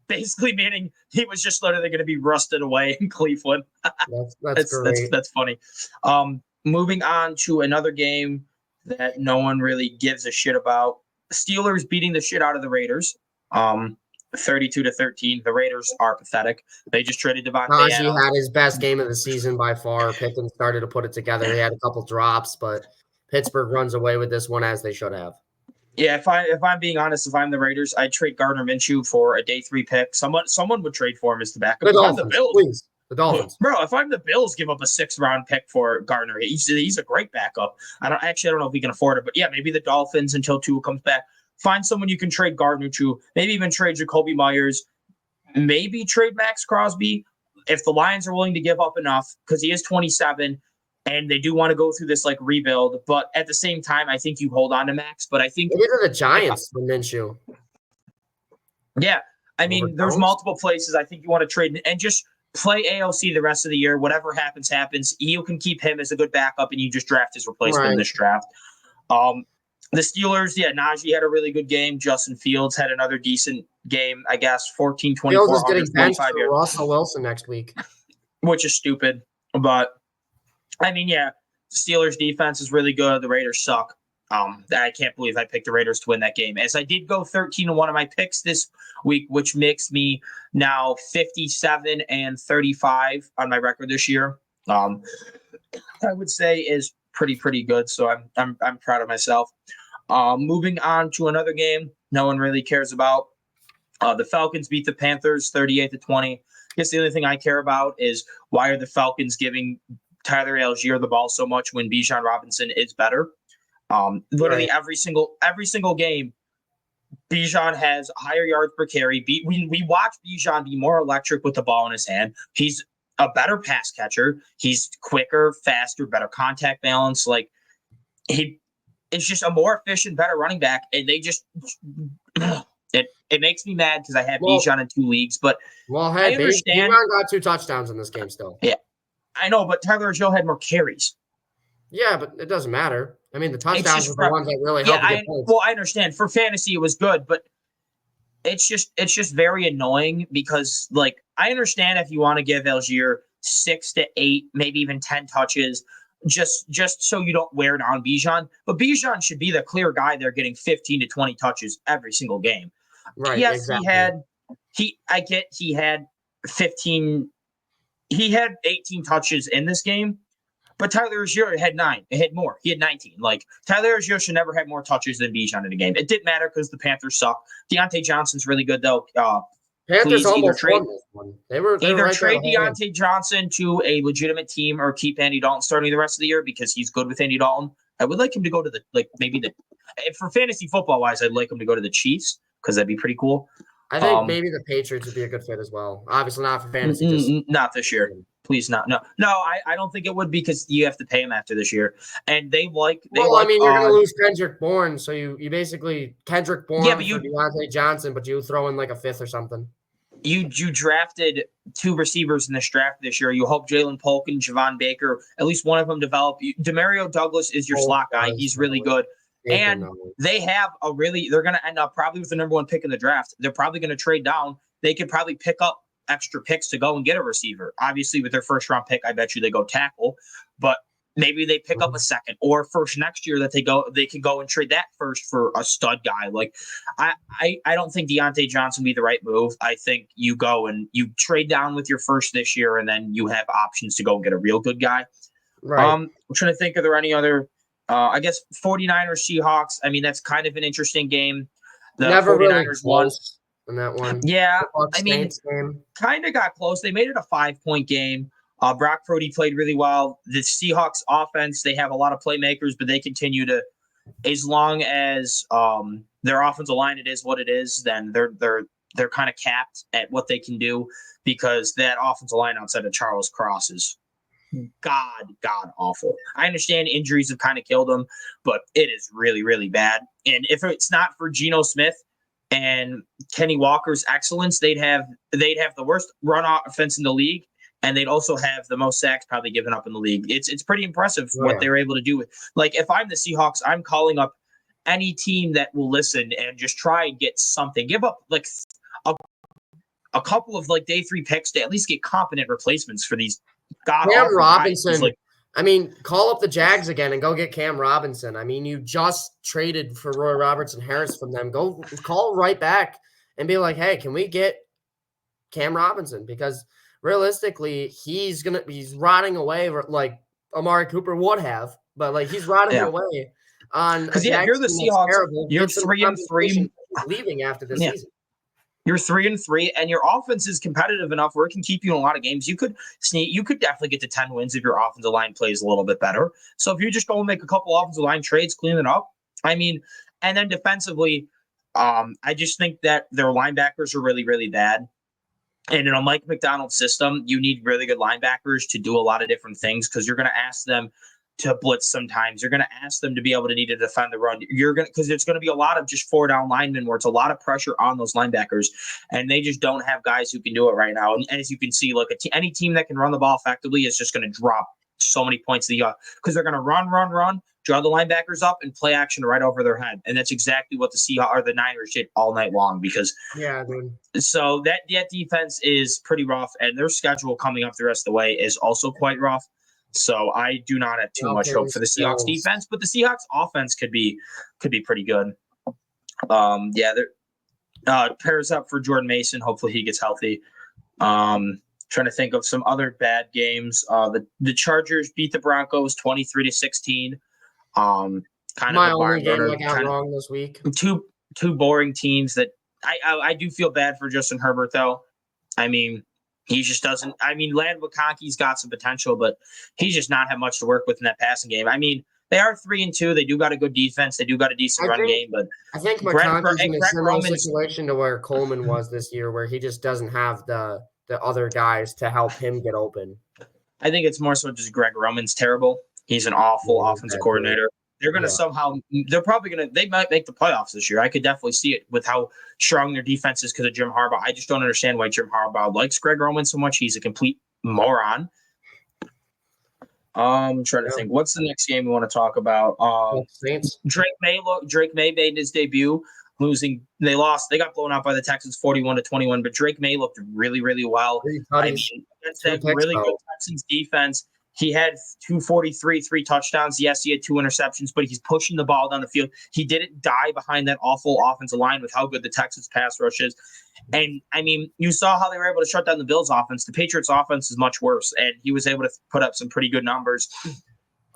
A: basically meaning he was just literally going to be rusted away in Cleveland.
B: That's great.
A: That's funny. Moving on to another game that no one really gives a shit about. Steelers beating the shit out of the Raiders. 32-13. The Raiders are pathetic. They just traded Devontae Adams.
B: He had his best game of the season by far. Pickens started to put it together. He had a couple drops, but Pittsburgh runs away with this one as they should have.
A: Yeah, if I'm being honest, if I'm the Raiders, I'd trade Gardner Minshew for a day 3 pick. Someone would trade for him as the backup.
B: The Dolphins, please. The Dolphins.
A: Bro, if I'm the Bills, give up a 6th-round pick for Gardner. He's a great backup. I don't know if he can afford it, but yeah, maybe the Dolphins until Tua comes back. Find someone you can trade Gardner to. Maybe even trade Jacoby Myers. Maybe trade Max Crosby if the Lions are willing to give up enough, because he is 27 and they do want to go through this like rebuild. But at the same time, I think you hold on to Max. But I think
B: it is the Giants with Minshew.
A: Yeah, I mean, there's multiple places I think you want to trade and just play AOC the rest of the year. Whatever happens, happens. You can keep him as a good backup, and you just draft his replacement in this draft. The Steelers, yeah, Najee had a really good game. Justin Fields had another decent game, I guess, 14-24.
B: Fields is getting benched for Russell Wilson next week.
A: Which is stupid. But, I mean, yeah, the Steelers' defense is really good. The Raiders suck. I can't believe I picked the Raiders to win that game. As I did go 13-1 of my picks this week, which makes me now 57-35 on my record this year. I would say is pretty good. So I'm proud of myself. Moving on to another game no one really cares about. The Falcons beat the Panthers 38-20. I guess the only thing I care about is why are the Falcons giving Tyler Algier the ball so much when Bijan Robinson is better? Literally every single game, Bijan has higher yards per carry. We watch Bijan be more electric with the ball in his hand. He's a better pass catcher. He's quicker, faster, better contact balance. Like it's just a more efficient, better running back. And they just it makes me mad because I have Bijan in 2 leagues. But I understand.
B: Bijan got 2 touchdowns in this game still.
A: Yeah, I know, but Tyler Algier had more carries.
B: Yeah, but it doesn't matter. I mean, the touchdowns are the ones that really help.
A: Well, I understand. For fantasy, it was good, but it's just very annoying because, like, I understand if you want to give Algier 6 to 8, maybe even 10 touches, just so you don't wear down Bijan. But Bijan should be the clear guy there, getting 15 to 20 touches every single game.
B: Right.
A: Yes,
B: exactly.
A: he had 15. He had 18 touches in this game. But Tyler Algier had 9. It had more. He had 19. Like, Tyler Algier should never have more touches than Bijan in a game. It didn't matter because the Panthers suck. Deontay Johnson's really good, though.
B: Panthers almost won this one. They were right
A: trade Deontay Johnson to a legitimate team or keep Andy Dalton starting the rest of the year because he's good with Andy Dalton. I would like him to go to for fantasy football wise, I'd like him to go to the Chiefs because that'd be pretty cool.
B: I think maybe the Patriots would be a good fit as well. Obviously not for fantasy, just
A: Not this year. Please not. No, I don't think it would because you have to pay him after this year. And they like
B: I mean, you're gonna lose Kendrick Bourne, so you basically Kendrick Bourne
A: but
B: for Deontay Johnson, but you throw in like a fifth or something.
A: You drafted 2 receivers in this draft this year. You hope Jalen Polk and Javon Baker, at least one of them develop. Demario Douglas is your slot guy. He's really good. And they have they're going to end up probably with the number 1 pick in the draft. They're probably going to trade down. They could probably pick up extra picks to go and get a receiver. Obviously, with their first round pick, I bet you they go tackle, but maybe they pick up a second or first next year that they can go and trade that first for a stud guy. Like I don't think Deontay Johnson would be the right move. I think you go and you trade down with your first this year and then you have options to go and get a real good guy.
B: Right.
A: I'm trying to think, are there any other I guess 49ers Seahawks. I mean, that's kind of an interesting game. The
B: Never
A: 49ers
B: really
A: won
B: in that one.
A: Yeah, I mean, kind of got close. They made it a 5-point game. Brock Purdy played really well. The Seahawks offense, they have a lot of playmakers, but they continue to, as long as their offensive line, it is what it is, then they're kind of capped at what they can do because that offensive line outside of Charles Cross is god awful. I understand injuries have kind of killed them, but it is really, really bad. And if it's not for Geno Smith and Kenny Walker's excellence, they'd have the worst run offense in the league. And they'd also have the most sacks probably given up in the league. It's pretty impressive what they're able to do. Like, if I'm the Seahawks, I'm calling up any team that will listen and just try and get something. Give up like a couple of like day 3 picks to at least get competent replacements for these
B: Cam Robinson. I mean, call up the Jags again and go get Cam Robinson. I mean, you just traded for Roy Robertson Harris from them. Go call right back and be like, hey, can we get Cam Robinson? Because realistically, he's rotting away like Amari Cooper would have, but like he's rotting away on
A: because if you're the Seahawks, you're 3-3
B: leaving after this season.
A: You're 3-3, and your offense is competitive enough where it can keep you in a lot of games. You could definitely get to 10 wins if your offensive line plays a little bit better. So if you just go and make a couple offensive line trades, clean it up. I mean, and then defensively, I just think that their linebackers are really, really bad. And in a Mike Macdonald system, you need really good linebackers to do a lot of different things because you're going to ask them to blitz sometimes. You're going to ask them to be able to need to defend the run. Because it's going to be a lot of just 4-down linemen where it's a lot of pressure on those linebackers, and they just don't have guys who can do it right now. And as you can see, look, any team that can run the ball effectively is just going to drop so many points because they're going to run, draw the linebackers up, and play action right over their head. And that's exactly what the Seahawks or the Niners did all night long. Because so that defense is pretty rough, and their schedule coming up the rest of the way is also quite rough. So I do not have too much hope for the Seahawks defense, but the Seahawks offense could be pretty good. Pairs up for Jordan Mason. Hopefully he gets healthy. Trying to think of some other bad games. The Chargers beat the Broncos 23-16. Kind of
B: my only game I got wrong this week.
A: Two boring teams that I do feel bad for Justin Herbert though. I mean, he just doesn't. I mean, Land McConkey's got some potential, but he's just not had much to work with in that passing game. I mean, they are 3-2. They do got a good defense. They do got a decent run game, but
B: I think McConkey's in a similar situation to where Coleman was this year, where he just doesn't have the other guys to help him get open.
A: I think it's more so just Greg Roman's terrible. He's an awful offensive coordinator. They're going to they might make the playoffs this year. I could definitely see it with how strong their defense is because of Jim Harbaugh. I just don't understand why Jim Harbaugh likes Greg Roman so much. He's a complete moron. I'm trying to think. What's the next game we want to talk about?
B: Saints.
A: Drake May made his debut. They lost. They got blown out by the Texans 41-21, but Drake May looked really, really well. I mean, that's a really good Texans defense. He had 243, 3 touchdowns. Yes, he had 2 interceptions, but he's pushing the ball down the field. He didn't die behind that awful offensive line with how good the Texans pass rush is. And, I mean, you saw how they were able to shut down the Bills' offense. The Patriots' offense is much worse, and he was able to put up some pretty good numbers.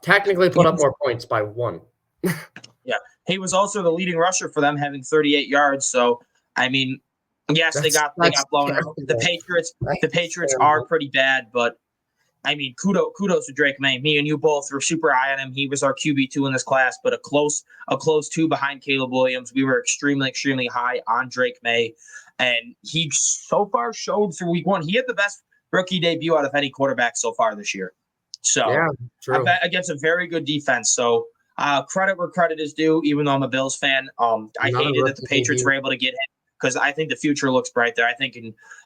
B: Technically put up more points by 1.
A: Yeah. He was also the leading rusher for them, having 38 yards. So, I mean, yes, they got blown out. The Patriots are pretty bad, but I mean, kudos to Drake May. Me and you both were super high on him. He was our QB2 in this class, but a close 2 behind Caleb Williams. We were extremely, extremely high on Drake May. And he so far showed through week one. He had the best rookie debut out of any quarterback so far this year. So
B: Yeah, true.
A: against a very good defense. So credit where credit is due, even though I'm a Bills fan. I
B: Another
A: hated that the
B: rookie
A: Patriots
B: debut.
A: were able to get him because I think the future looks bright there. I think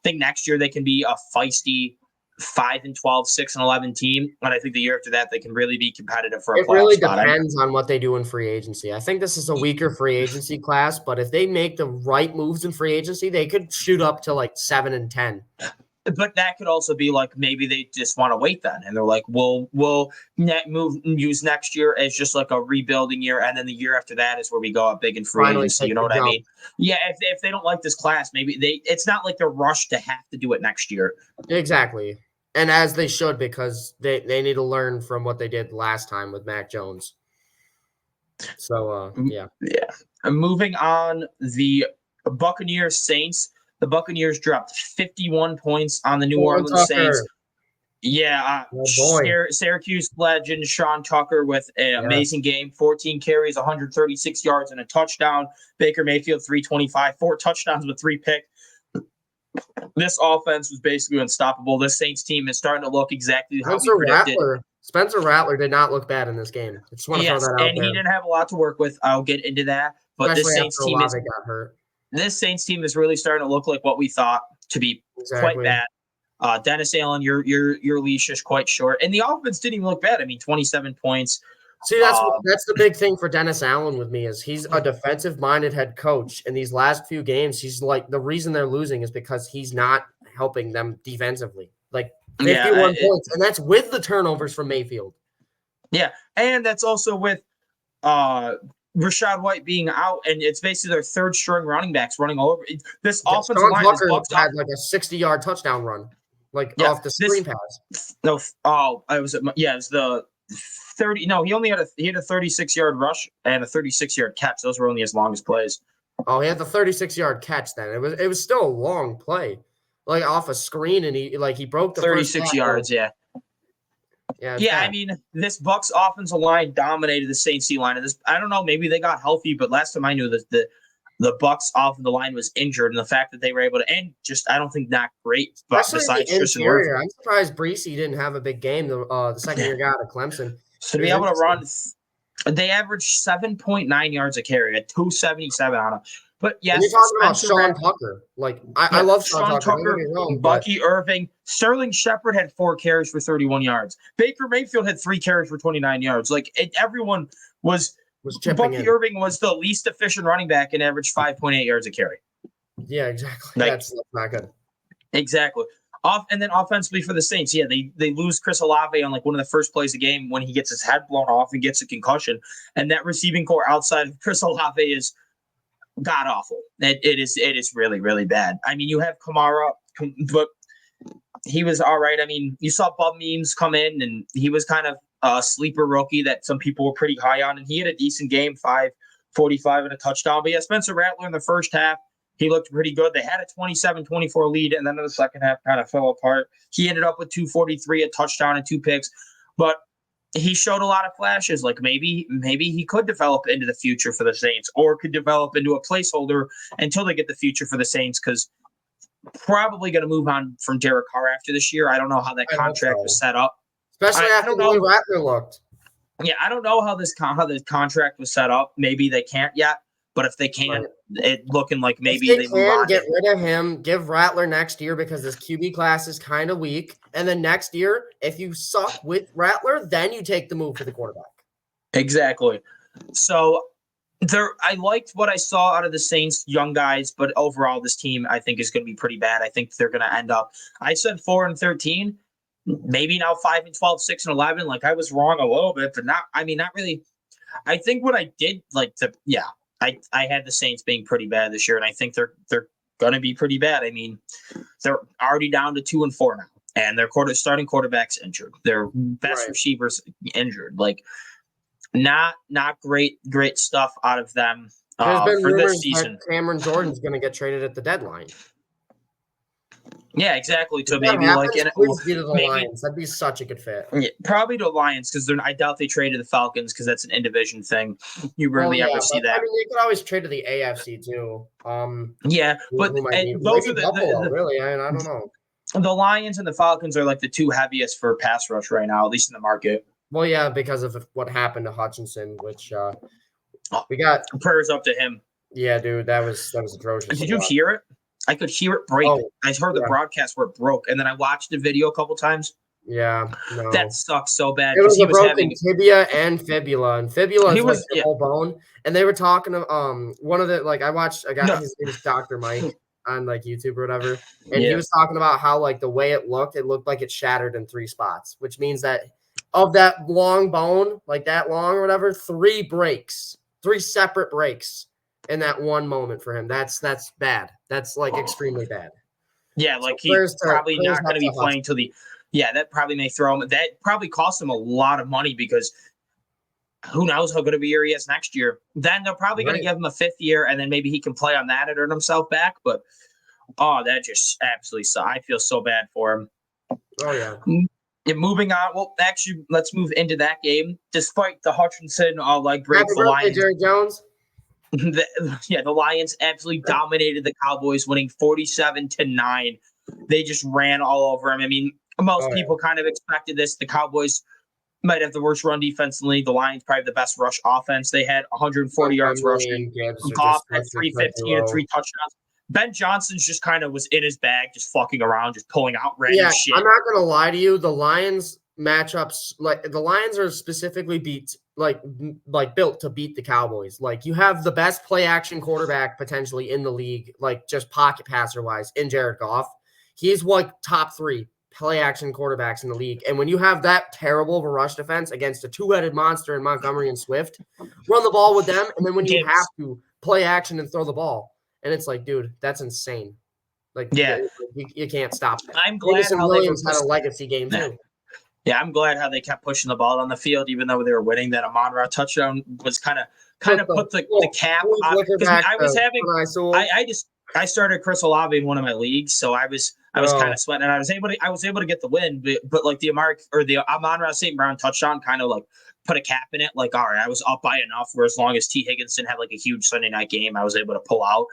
A: next year they can be a feisty 5-12, 6-11 team. And I think the year after that, they can really be competitive for a
B: It
A: playoff
B: really
A: spot.
B: depends on what they do in free agency. I think this is a weaker free agency class, but if they make the right moves in free agency, they could shoot up to like 7-10.
A: But that could also be like maybe they just want to wait then, and they're like, we'll use next year as just like a rebuilding year, and then the year after that is where we go up big in free
B: Finally
A: agency.
B: take
A: You know
B: the
A: what I
B: jump.
A: mean? Yeah. If they don't like this class, maybe it's not like they're rushed to have to do it next year.
B: Exactly. And as they should, because they need to learn from what they did last time with Mac Jones. So, yeah.
A: Yeah. Moving on, the Buccaneers Saints. The Buccaneers dropped 51 points on the New Orleans Saints. Yeah, Syracuse legend Sean Tucker with an amazing game. 14 carries, 136 yards, and a touchdown. Baker Mayfield, 325, 4 touchdowns with 3 picks. This offense was basically unstoppable. This Saints team is starting to look exactly how we predicted.
B: Spencer Rattler did not look bad in this game. I just want to throw that out
A: and he didn't have a lot to work with. I'll get into that. But
B: Especially
A: this Saints team
B: got hurt.
A: This Saints team is really starting to look like what we thought to be quite bad. Dennis Allen, your leash is quite short, and the offense didn't even look bad. I mean, 27 points.
B: See, that's the big thing for Dennis Allen with me is he's a defensive-minded head coach. In these last few games, he's like the reason they're losing is because he's not helping them defensively. Like 51 points, and that's with the turnovers from Mayfield.
A: Yeah, and that's also with Rachaad White being out, and it's basically their third string running backs running all over. This offensive line
B: had like a 60-yard touchdown run, off the screen pass.
A: No, it was the 30. No, he only had a 36-yard rush and a 36-yard catch. Those were only his longest plays.
B: Oh, he had the 36-yard catch. Then it was still a long play, like off a screen, and he broke the
A: 36 yards. Yeah. Yeah, I mean, this Bucks offensive line dominated the Saints D line. And I don't know, maybe they got healthy, but last time I knew that the Bucks offensive line was injured, and the fact that they were able to end I don't think not great. But besides Tristan Wirfs,
B: I'm surprised Breesy didn't have a big game. The second year guy out of Clemson.
A: So to be able to run, they averaged 7.9 yards a carry at 277 on him. But yes,
B: you're talking about Sean Tucker. I love Sean Tucker.
A: Bucky Irving, Sterling Shepard had 4 carries for 31 yards. Baker Mayfield had 3 carries for 29 yards. Everyone was chipping Bucky in. Irving was the least efficient running back and averaged 5.8 yards a carry.
B: Yeah, exactly. That's not good.
A: Exactly. And then offensively for the Saints, they lose Chris Olave on one of the first plays of the game when he gets his head blown off and gets a concussion. And that receiving core outside of Chris Olave is god awful. It is really, really bad. I mean, you have Kamara, but he was all right. I mean, you saw Bub Memes come in, and he was kind of a sleeper rookie that some people were pretty high on, and he had a decent game, 545 and a touchdown. But yeah, Spencer Rattler in the first half, he looked pretty good. They had a 27-24 lead, and then in the second half kind of fell apart. He ended up with 243, a touchdown, and 2 picks. But he showed a lot of flashes. Maybe he could develop into the future for the Saints, or could develop into a placeholder until they get the future for the Saints, because probably going to move on from Derek Carr after this year. I don't know how that contract was set up.
B: Especially after the way Rattler looked.
A: Yeah, I don't know how the contract was set up. Maybe they can't yet. But if they can, it looking like maybe they move on.
B: Get rid of him, give Rattler next year because this QB class is kind of weak. And then next year, if you suck with Rattler, then you take the move for the quarterback.
A: Exactly. So I liked what I saw out of the Saints, young guys, but overall this team I think is going to be pretty bad. I think they're going to end up. I said 4-13, maybe now 5-12, 6-11. I was wrong a little bit, but not really. I think what I did I had the Saints being pretty bad this year, and I think they're going to be pretty bad. I mean, they're already down to 2-4 now, and their starting quarterback's injured. Their best receivers injured. Not great stuff out of them
B: There's been
A: for
B: rumors
A: this season.
B: that Cameron Jordan's going to get traded at the deadline.
A: Yeah, exactly. To
B: If that
A: maybe like
B: happens, please be to the
A: maybe
B: Lions. That'd be such a good fit.
A: yeah, probably to Lions because I doubt they traded the Falcons because that's an in division thing. You
B: Well,
A: rarely
B: yeah,
A: ever
B: but
A: see
B: I
A: that.
B: mean, you could always trade to the AFC too.
A: Yeah, but
B: Who might be?
A: those
B: Maybe
A: are
B: Buffalo. Really, I don't know.
A: the Lions and the Falcons are like the two heaviest for pass rush right now, at least in the market.
B: Well, yeah, because of what happened to Hutchinson, which
A: Oh,
B: we got.
A: prayers up to him.
B: Yeah, dude, that was atrocious.
A: Did you hear it? I could hear it break.
B: Oh,
A: I heard the
B: yeah,
A: broadcast where it broke, and then I watched the video a couple times.
B: yeah,
A: That
B: no.
A: sucks so bad
B: It
A: because
B: was
A: he
B: a
A: was
B: broken
A: having
B: tibia and fibula, and fibula
A: he
B: is like
A: was
B: your whole bone. And they were talking to one of the I watched a guy,
A: no
B: his name is Dr. Mike on like YouTube or whatever, and he
A: yeah
B: was talking about how like the way it looked like it shattered in 3 spots, which means that of that long bone, like that long or whatever, 3 breaks, 3 separate breaks in that one moment for him. That's bad. That's like extremely bad.
A: yeah
B: So
A: like he probably
B: prayers
A: not
B: up
A: going to
B: to
A: be playing till the yeah that probably may throw him that probably cost him a lot of money because who knows how good of a year he has next year. Then they're probably going to
B: Right.
A: give him a 5th year, and then maybe he can play on that and earn himself back. But oh, that just absolutely I feel so bad for him.
B: Oh yeah.
A: And moving on, well, actually, let's move into that game. Despite the Hutchinson, breaks,
B: Happy
A: the
B: birthday,
A: Lions,
B: Jerry Jones.
A: the Lions absolutely dominated the Cowboys, winning 47-9. They just ran all over him. I mean, most
B: Oh yeah.
A: people kind of expected this. The Cowboys might have the worst run defense in the league. The Lions probably the best rush offense. They had 140 yards
B: Montgomery
A: rushing.
B: and Gibbs are
A: Goff
B: just
A: had
B: listed pretty
A: 315 and 3
B: low.
A: touchdowns. Ben Johnson's just kind of was in his bag, just fucking around, just pulling out random
B: Yeah,
A: shit.
B: I'm not gonna lie to you. The Lions matchups, like the Lions are specifically built to beat the Cowboys. Like you have the best play action quarterback potentially in the league, like just pocket passer wise, in Jared Goff. He's like top 3 play action quarterbacks in the league. And when you have that terrible of a rush defense against a 2-headed monster in Montgomery and Swift, run the ball with them, and then when you have to play action and throw the ball, and it's like, dude, that's insane. Like,
A: Yeah.
B: you can't stop that.
A: I'm glad
B: Jameson
A: how
B: Williams
A: they
B: had
A: were
B: a legacy game too.
A: Yeah, I'm glad how they kept pushing the ball on the field, even though they were winning. That Amon-Ra touchdown was kind of put the cap on because I was having I started Chris Olave in one of my leagues, so I was kind of sweating, and I was able to get the win, but like the Amon-Ra St. Brown touchdown kind of like put a cap in it. Like, all right, I was up by enough where as long as T. Higginson had like a huge Sunday night game, I was able to pull out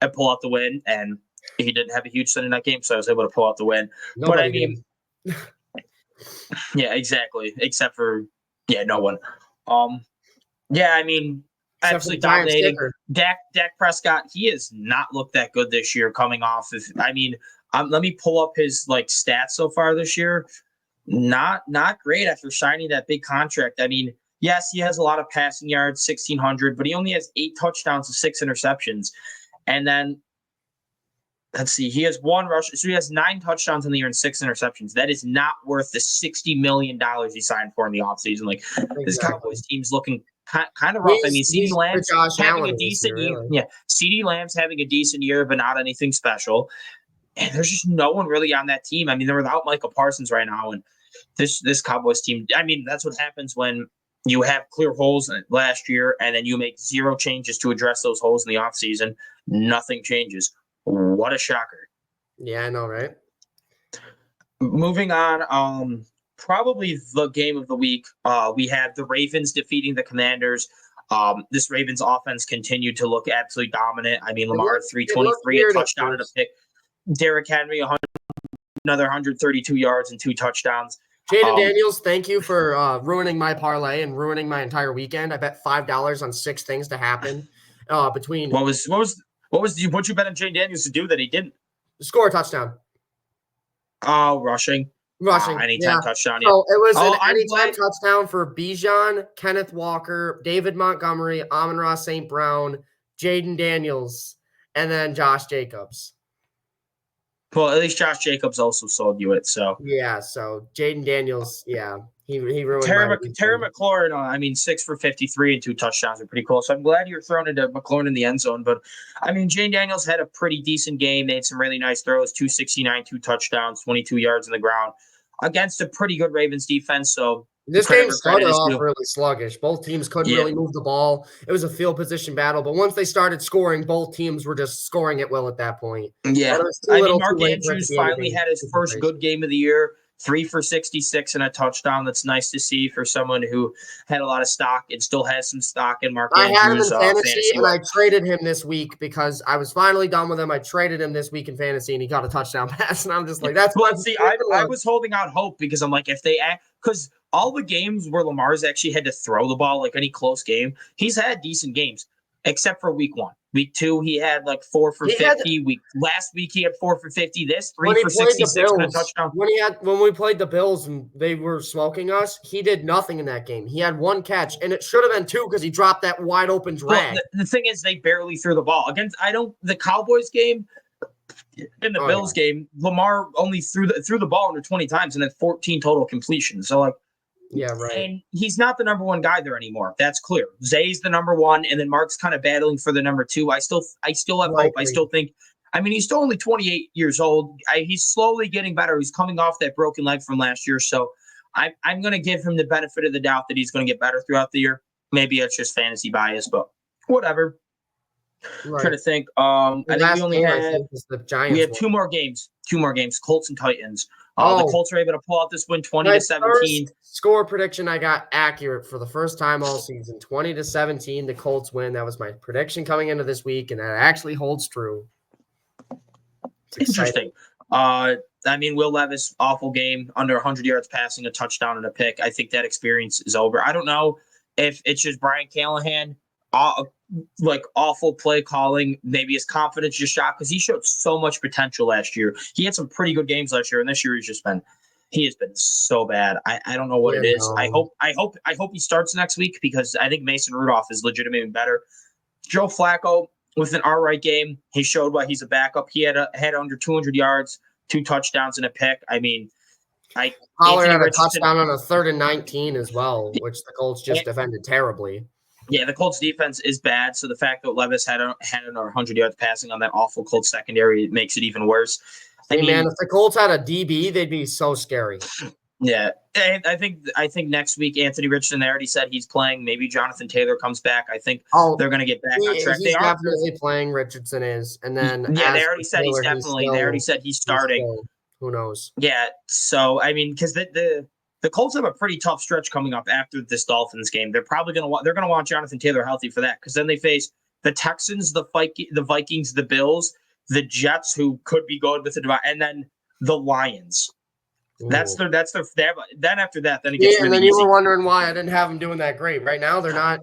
A: the win, and he didn't have a huge Sunday night game, so I was able to pull out the win.
B: Nobody
A: but I mean. Yeah, exactly. Except for no one. Yeah, I mean, absolutely dominating. Dak Prescott, he has not looked that good this year. Coming off of, I mean, let me pull up his stats so far this year. Not great after signing that big contract. I mean, yes, he has a lot of passing yards, 1,600, but he only has 8 touchdowns and 6 interceptions. And then let's see, he has 1 rush, so he has 9 touchdowns in the year and 6 interceptions. That is not worth the $60 million he signed for in the offseason. Like, this Cowboys team's looking kind of rough. I mean, CeeDee Lamb's having a decent year. Really. Yeah, CeeDee Lamb's having a decent year, but not anything special. And there's just no one really on that team. I mean, they're without Michael Parsons right now. And this Cowboys team, I mean, that's what happens when you have clear holes last year and then you make 0 changes to address those holes in the offseason. Nothing changes. What a shocker.
B: Yeah, I know, right?
A: Moving on, probably the game of the week. We have the Ravens defeating the Commanders. This Ravens offense continued to look absolutely dominant. I mean, Lamar 323, a touchdown and a pick. Derrick Henry, another 132 yards and 2 touchdowns.
B: Jaden Daniels, thank you for ruining my parlay and ruining my entire weekend. I bet $5 on 6 things to happen between.
A: What you bet on Jaden Daniels to do that he didn't?
B: Score a touchdown.
A: Oh, rushing. Anytime touchdown. Yeah.
B: So it was an anytime touchdown for Bijan, Kenneth Walker, David Montgomery, Amon-Ra St. Brown, Jaden Daniels, and then Josh Jacobs.
A: Well, at least Josh Jacobs also sold you it. So
B: yeah, so Jaden Daniels, yeah. He ruined
A: Terry McLaurin, I mean, 6 for 53 and 2 touchdowns are pretty cool. So I'm glad you're throwing into McLaurin in the end zone. But, I mean, Jaden Daniels had a pretty decent game, made some really nice throws, 269, 2 touchdowns, 22 yards on the ground against a pretty good Ravens defense. So
B: This
A: credit
B: game
A: where credit
B: started
A: is
B: off
A: due.
B: really sluggish. Both teams couldn't
A: Yeah.
B: really move the ball. It was a field position battle, but once they started scoring, both teams were just scoring at will at that point.
A: Yeah.
B: But it was too
A: I mean,
B: little, too
A: Mark
B: late for it to
A: Andrews
B: be
A: finally
B: anything
A: had his
B: super
A: first
B: crazy.
A: good game of the year, 3 for 66 and a touchdown. That's nice to see for someone who had a lot of stock and still has some stock in Mark
B: I had him
A: Andrews
B: in fantasy,
A: fantasy.
B: and I traded him this week because I was finally done with him. I traded him this week in fantasy, and he got a touchdown pass, and I'm just like, that's
A: Well, see, I was holding out hope because I'm like, if they act, because all the games where Lamar's actually had to throw the ball, like any close game, he's had decent games, except for week 1. Week 2, he had like 4 for 50. Last week he had 4 for 50. This 3 for 66 and a touchdown.
B: When we played the Bills and they were smoking us, he did nothing in that game. He had 1 catch, and it should have been 2 because he dropped that wide open drag.
A: Well, the thing is, they barely threw the ball against. The Cowboys game. In the Bills game, Lamar only threw the ball under 20 times and then 14 total completions. So, like,
B: yeah, right.
A: And he's not the number 1 guy there anymore. That's clear. Zay's the number 1, and then Mark's kind of battling for the number 2. I still have hope. I still think. I mean, he's still only 28 years old. He's slowly getting better. He's coming off that broken leg from last year. So, I'm going to give him the benefit of the doubt that he's going to get better throughout the year. Maybe it's just fantasy bias, but whatever. Right. I'm trying to think. I think we only had
B: the Giants.
A: We have 2 more games. 2 more games. Colts and Titans. The Colts are able to pull out this win 20-17.
B: Score prediction I got accurate for the first time all season. 20-17, the Colts win. That was my prediction coming into this week, and that actually holds true.
A: Interesting. I mean, Will Levis, awful game, under 100 yards passing, a touchdown and a pick. I think that experience is over. I don't know if it's just Brian Callahan, like awful play calling. Maybe his confidence just shot because he showed so much potential last year. He had some pretty good games last year, and this year he has been so bad. I don't know what it is. No. I hope he starts next week because I think Mason Rudolph is legitimately better. Joe Flacco with an all-right game. He showed why he's a backup. He had under 200 yards, 2 touchdowns and a pick. I mean,
B: Pollard had a touchdown on a 3rd and 19 as well, which the Colts just defended terribly.
A: Yeah, the Colts defense is bad. So the fact that Levis had under 100 yards passing on that awful Colts secondary makes it even worse.
B: I mean, man, if the Colts had a DB, they'd be so scary.
A: Yeah, I think next week Anthony Richardson, they already said he's playing. Maybe Jonathan Taylor comes back. I think they're going to get back on track.
B: He's definitely playing. Richardson is, and then
A: they already said Taylor, they already said he's starting.
B: Who knows?
A: Yeah, so I mean, because the Colts have a pretty tough stretch coming up after this Dolphins game. They're probably going to want Jonathan Taylor healthy for that because then they face the Texans, the Vikings, the Bills, the Jets, who could be going with the divide, and then the Lions. Ooh. That's their. Then after that, then it gets really
B: and then
A: easy.
B: You were wondering why I didn't have them doing that great. Right now, they're not.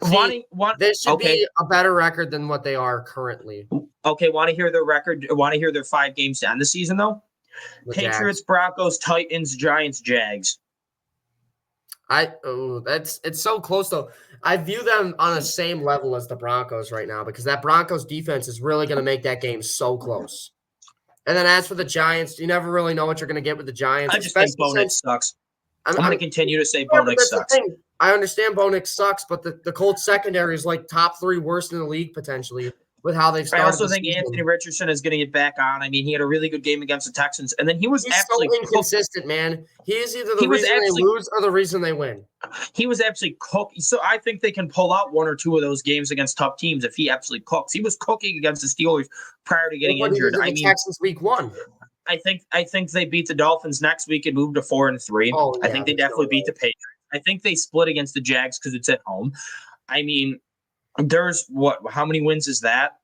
B: They should be a better record than what they are currently.
A: Okay, want to hear their record? Want to hear their 5 games to end the season though? The Patriots, Jags. Broncos, Titans, Giants, Jags.
B: It's so close though. I view them on the same level as the Broncos right now because that Broncos defense is really going to make that game so close. And then as for the Giants, you never really know what you're going to get with the Giants.
A: I just think Bo Nix sucks. I'm going to continue to say Bo Nix sucks.
B: I understand Bo Nix sucks, but the Colts secondary is like top 3 worst in the league potentially with how they've started.
A: I also think Anthony Richardson is going to get back on. I mean, he had a really good game against the Texans, and then he's so
B: inconsistent, man. He is either the reason they lose or the reason they win.
A: He was absolutely cooked. So I think they can pull out 1 or 2 of those games against tough teams if he absolutely cooks. He was cooking against the Steelers prior to getting injured.
B: I mean, Texans week 1.
A: I think they beat the Dolphins next week and moved to 4-3. Oh, yeah, I think they definitely beat the Patriots. I think they split against the Jags because it's at home. I mean, there's how many wins is that?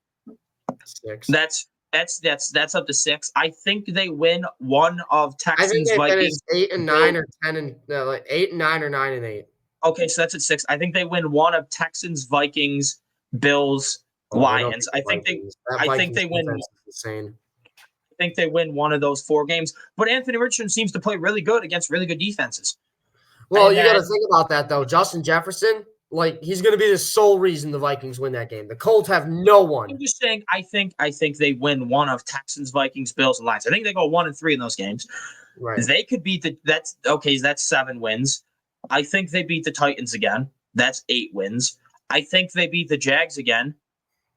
B: 6.
A: That's up to 6. I think they win one of Texans.
B: I think they finished 8 and 9 or 10 and like 8 and 9 or 9 and 8.
A: Okay, so that's at 6. I think they win one of Texans, Vikings, Bills, Lions. I think they win.
B: Insane.
A: I think they win one of those 4 games. But Anthony Richardson seems to play really good against really good defenses.
B: Well, you got to think about that though. Justin Jefferson. Like, he's going to be the sole reason the Vikings win that game. The Colts have no one.
A: I'm just saying, I think they win one of Texans, Vikings, Bills, and Lions. I think they go 1-3 in those games.
B: Right.
A: They could beat that's 7 wins. I think they beat the Titans again. That's 8 wins. I think they beat the Jags again.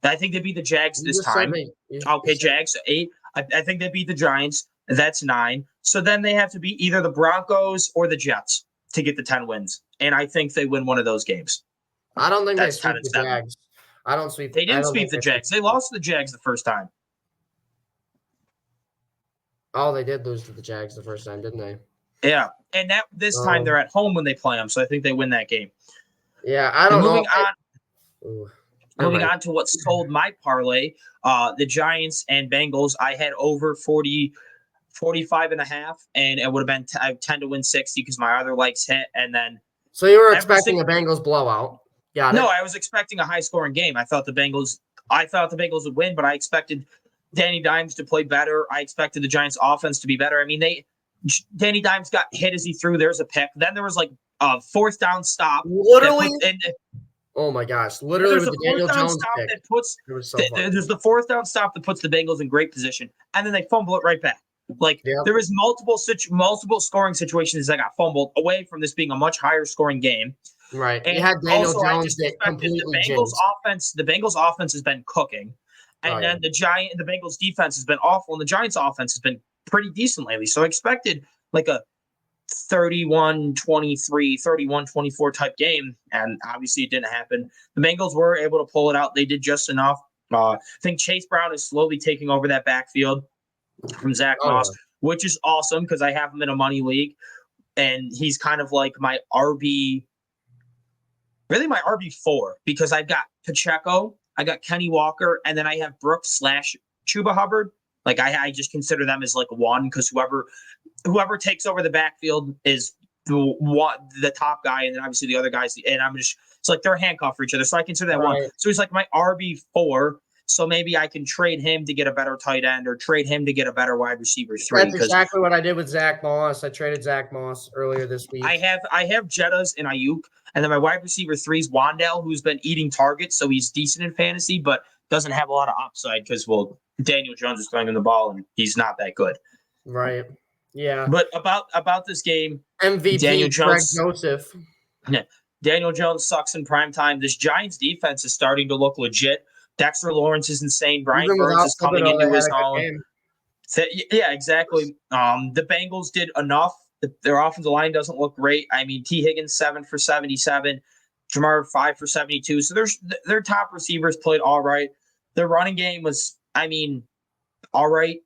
A: I think they beat the Jags this time. Okay, Jags, 8. I think they beat the Giants. That's 9. So then they have to beat either the Broncos or the Jets. to get the 10 wins. And I think they win one of those games.
B: I don't think
A: That's
B: they
A: 10
B: sweep
A: and
B: the
A: 7.
B: Jags. I don't sweep.
A: They
B: I
A: didn't
B: don't
A: sweep
B: think
A: the
B: they
A: Jags. They lost to the Jags the first time.
B: Oh, they did lose to the Jags the first time, didn't they?
A: Yeah. And this time they're at home when they play them. So I think they win that game.
B: Yeah, I don't know.
A: Moving on to what sold my parlay, the Giants and Bengals. I had over 45 and a half, and it would have been 10 to win 60 because my other legs hit. And then
B: so you were expecting a Bengals blowout. Got it.
A: No, I was expecting a high scoring game. I thought the Bengals would win, but I expected Danny Dimes to play better. I expected the Giants offense to be better. I mean, Danny Dimes got hit as he threw. There's a pick. Then there was like a fourth down stop.
B: Literally. Oh my gosh! Literally,
A: there's
B: with the Daniel Jones pick,
A: that puts there's the fourth down stop that puts the Bengals in great position, and then they fumble it right back. There was multiple scoring situations that got fumbled away from this being a much higher scoring game.
B: Right. And you had Daniel Jones
A: that completely the Bengals offense has been cooking, and then the Bengals defense has been awful, and the Giants offense has been pretty decent lately. So I expected like a 31-23, 31-24 type game, and obviously it didn't happen. The Bengals were able to pull it out. They did just enough. I think Chase Brown is slowly taking over that backfield from Zach Moss, which is awesome because I have him in a money league, and he's kind of like my RB4 because I've got Pacheco, I got Kenny Walker, and then I have Brooks / Chuba Hubbard. Like I just consider them as like one because whoever takes over the backfield is the top guy, and then obviously the other guys. And it's like they're handcuffed for each other. So I consider that one. So he's like my RB4. So maybe I can trade him to get a better tight end or trade him to get a better wide receiver 3.
B: That's exactly what I did with Zach Moss. I traded Zach Moss earlier this week.
A: I have Jettas and Ayuk, and then my wide receiver 3 is Wandale, who's been eating targets, so he's decent in fantasy, but doesn't have a lot of upside because Daniel Jones is throwing him the ball and he's not that good.
B: Right. Yeah.
A: But about this game,
B: MVP
A: Daniel Jones,
B: Greg Joseph.
A: Yeah, Daniel Jones sucks in prime time. This Giants defense is starting to look legit. Dexter Lawrence is insane. Brian Burns is coming into his own. Yeah, exactly. The Bengals did enough. Their offensive line doesn't look great. I mean, T. Higgins 7 for 77, Jamar 5 for 72. So their top receivers played all right. Their running game was, all right.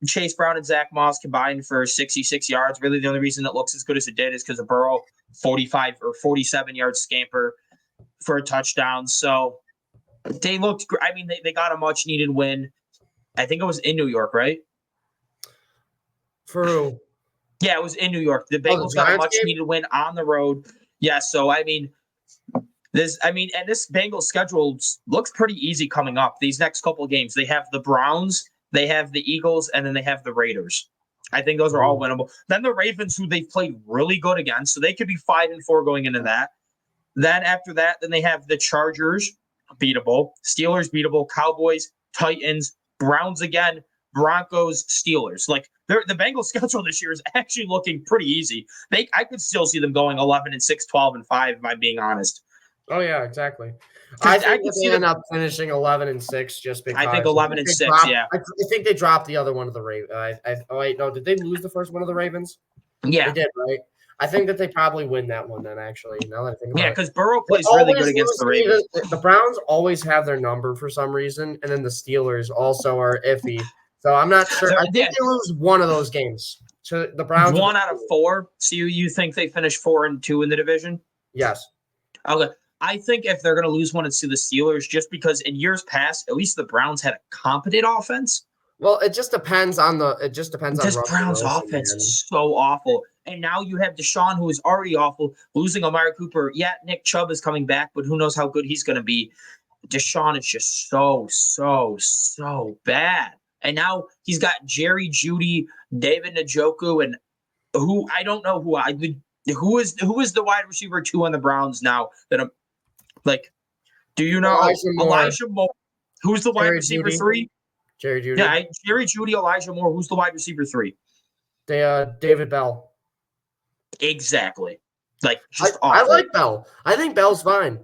A: Chase Brown and Zach Moss combined for 66 yards. Really, the only reason it looks as good as it did is because of Burrow 45 or 47-yard scamper for a touchdown. So they looked great. I mean, they got a much-needed win. I think it was in New York, right?
B: For who?
A: Yeah, it was in New York. The Bengals got a much-needed win on the road. Yeah, so, this Bengals schedule looks pretty easy coming up. These next couple of games, they have the Browns, they have the Eagles, and then they have the Raiders. I think those are all winnable. Then the Ravens, who they've played really good against, so they could be 5-4 going into that. Then after that, then they have the Chargers, beatable, Steelers, beatable, Cowboys, Titans, Browns again, Broncos, Steelers. Like the Bengals schedule this year is actually looking pretty easy. I could still see them going 11-6, 12-5, if I'm being honest.
B: Oh yeah, exactly. I think they end up finishing 11-6 just because.
A: I think 11-6. Yeah,
B: I think they dropped the other one of the Ravens. Oh wait, no, did they lose the first one of the Ravens?
A: Yeah,
B: they did, right? I think that they probably win that one then. Actually, now that I think about it.
A: Because Burrow plays really good against the Ravens.
B: The Browns always have their number for some reason, and then the Steelers also are iffy. So I'm not sure. I think they lose one of those games. So the Browns
A: 1 out of 4. So you think they finish 4-2 in the division?
B: Yes.
A: Okay. I think if they're going to lose one, it's to the Steelers, just because in years past, at least the Browns had a competent offense.
B: Well, it just depends on
A: This Browns offense is so awful. And now you have Deshaun, who is already awful, losing Amari Cooper. Yeah, Nick Chubb is coming back, but who knows how good he's going to be. Deshaun is just so bad. And now he's got Jerry Jeudy, David Njoku, and who I don't know who is the wide receiver 2 on the Browns now that I'm like, do you know Elijah Moore? Who's the wide receiver 3?
B: Jerry Jeudy.
A: Yeah, Jerry Jeudy, Elijah Moore. Who's the wide receiver 3?
B: David Bell.
A: Exactly. Like, just
B: I like Bell. I think Bell's fine.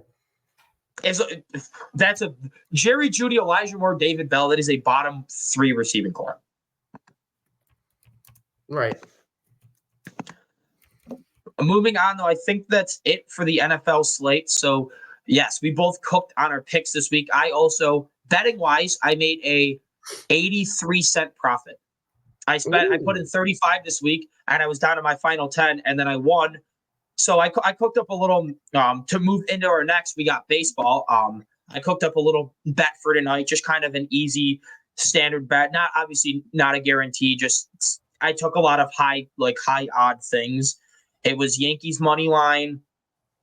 A: That's a Jerry Jeudy, Elijah Moore, David Bell. That is a bottom 3 receiving core.
B: Right.
A: moving on, though, I think that's it for the NFL slate. So, yes, we both cooked on our picks this week. I also, betting wise, I made a 83-cent profit. I put in
B: Ooh.
A: 35 this week, and I was down to my final 10, and then I won. So I cooked up a little to move into our next. We got baseball. I cooked up a little bet for tonight, just kind of an easy standard bet. Not obviously not a guarantee. Just I took a lot of high odd things. It was Yankees money line,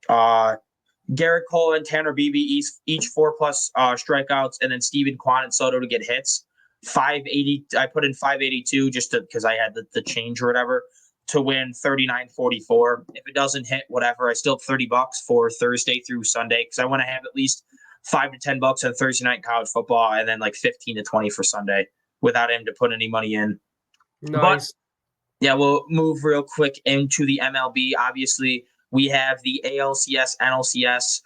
A: Garrett Cole and Tanner Beebe each 4+ strikeouts, and then Steven Kwan and Soto to get hits. 580. I put in 582 just because I had the change or whatever to win 39.44. If it doesn't hit, whatever, I still have $30 for Thursday through Sunday because I want to have at least $5 to $10 on Thursday night college football, and then like 15 to 20 for Sunday without him to put any money in.
B: Nice.
A: But yeah, we'll move real quick into the MLB. Obviously, we have the ALCS, NLCS.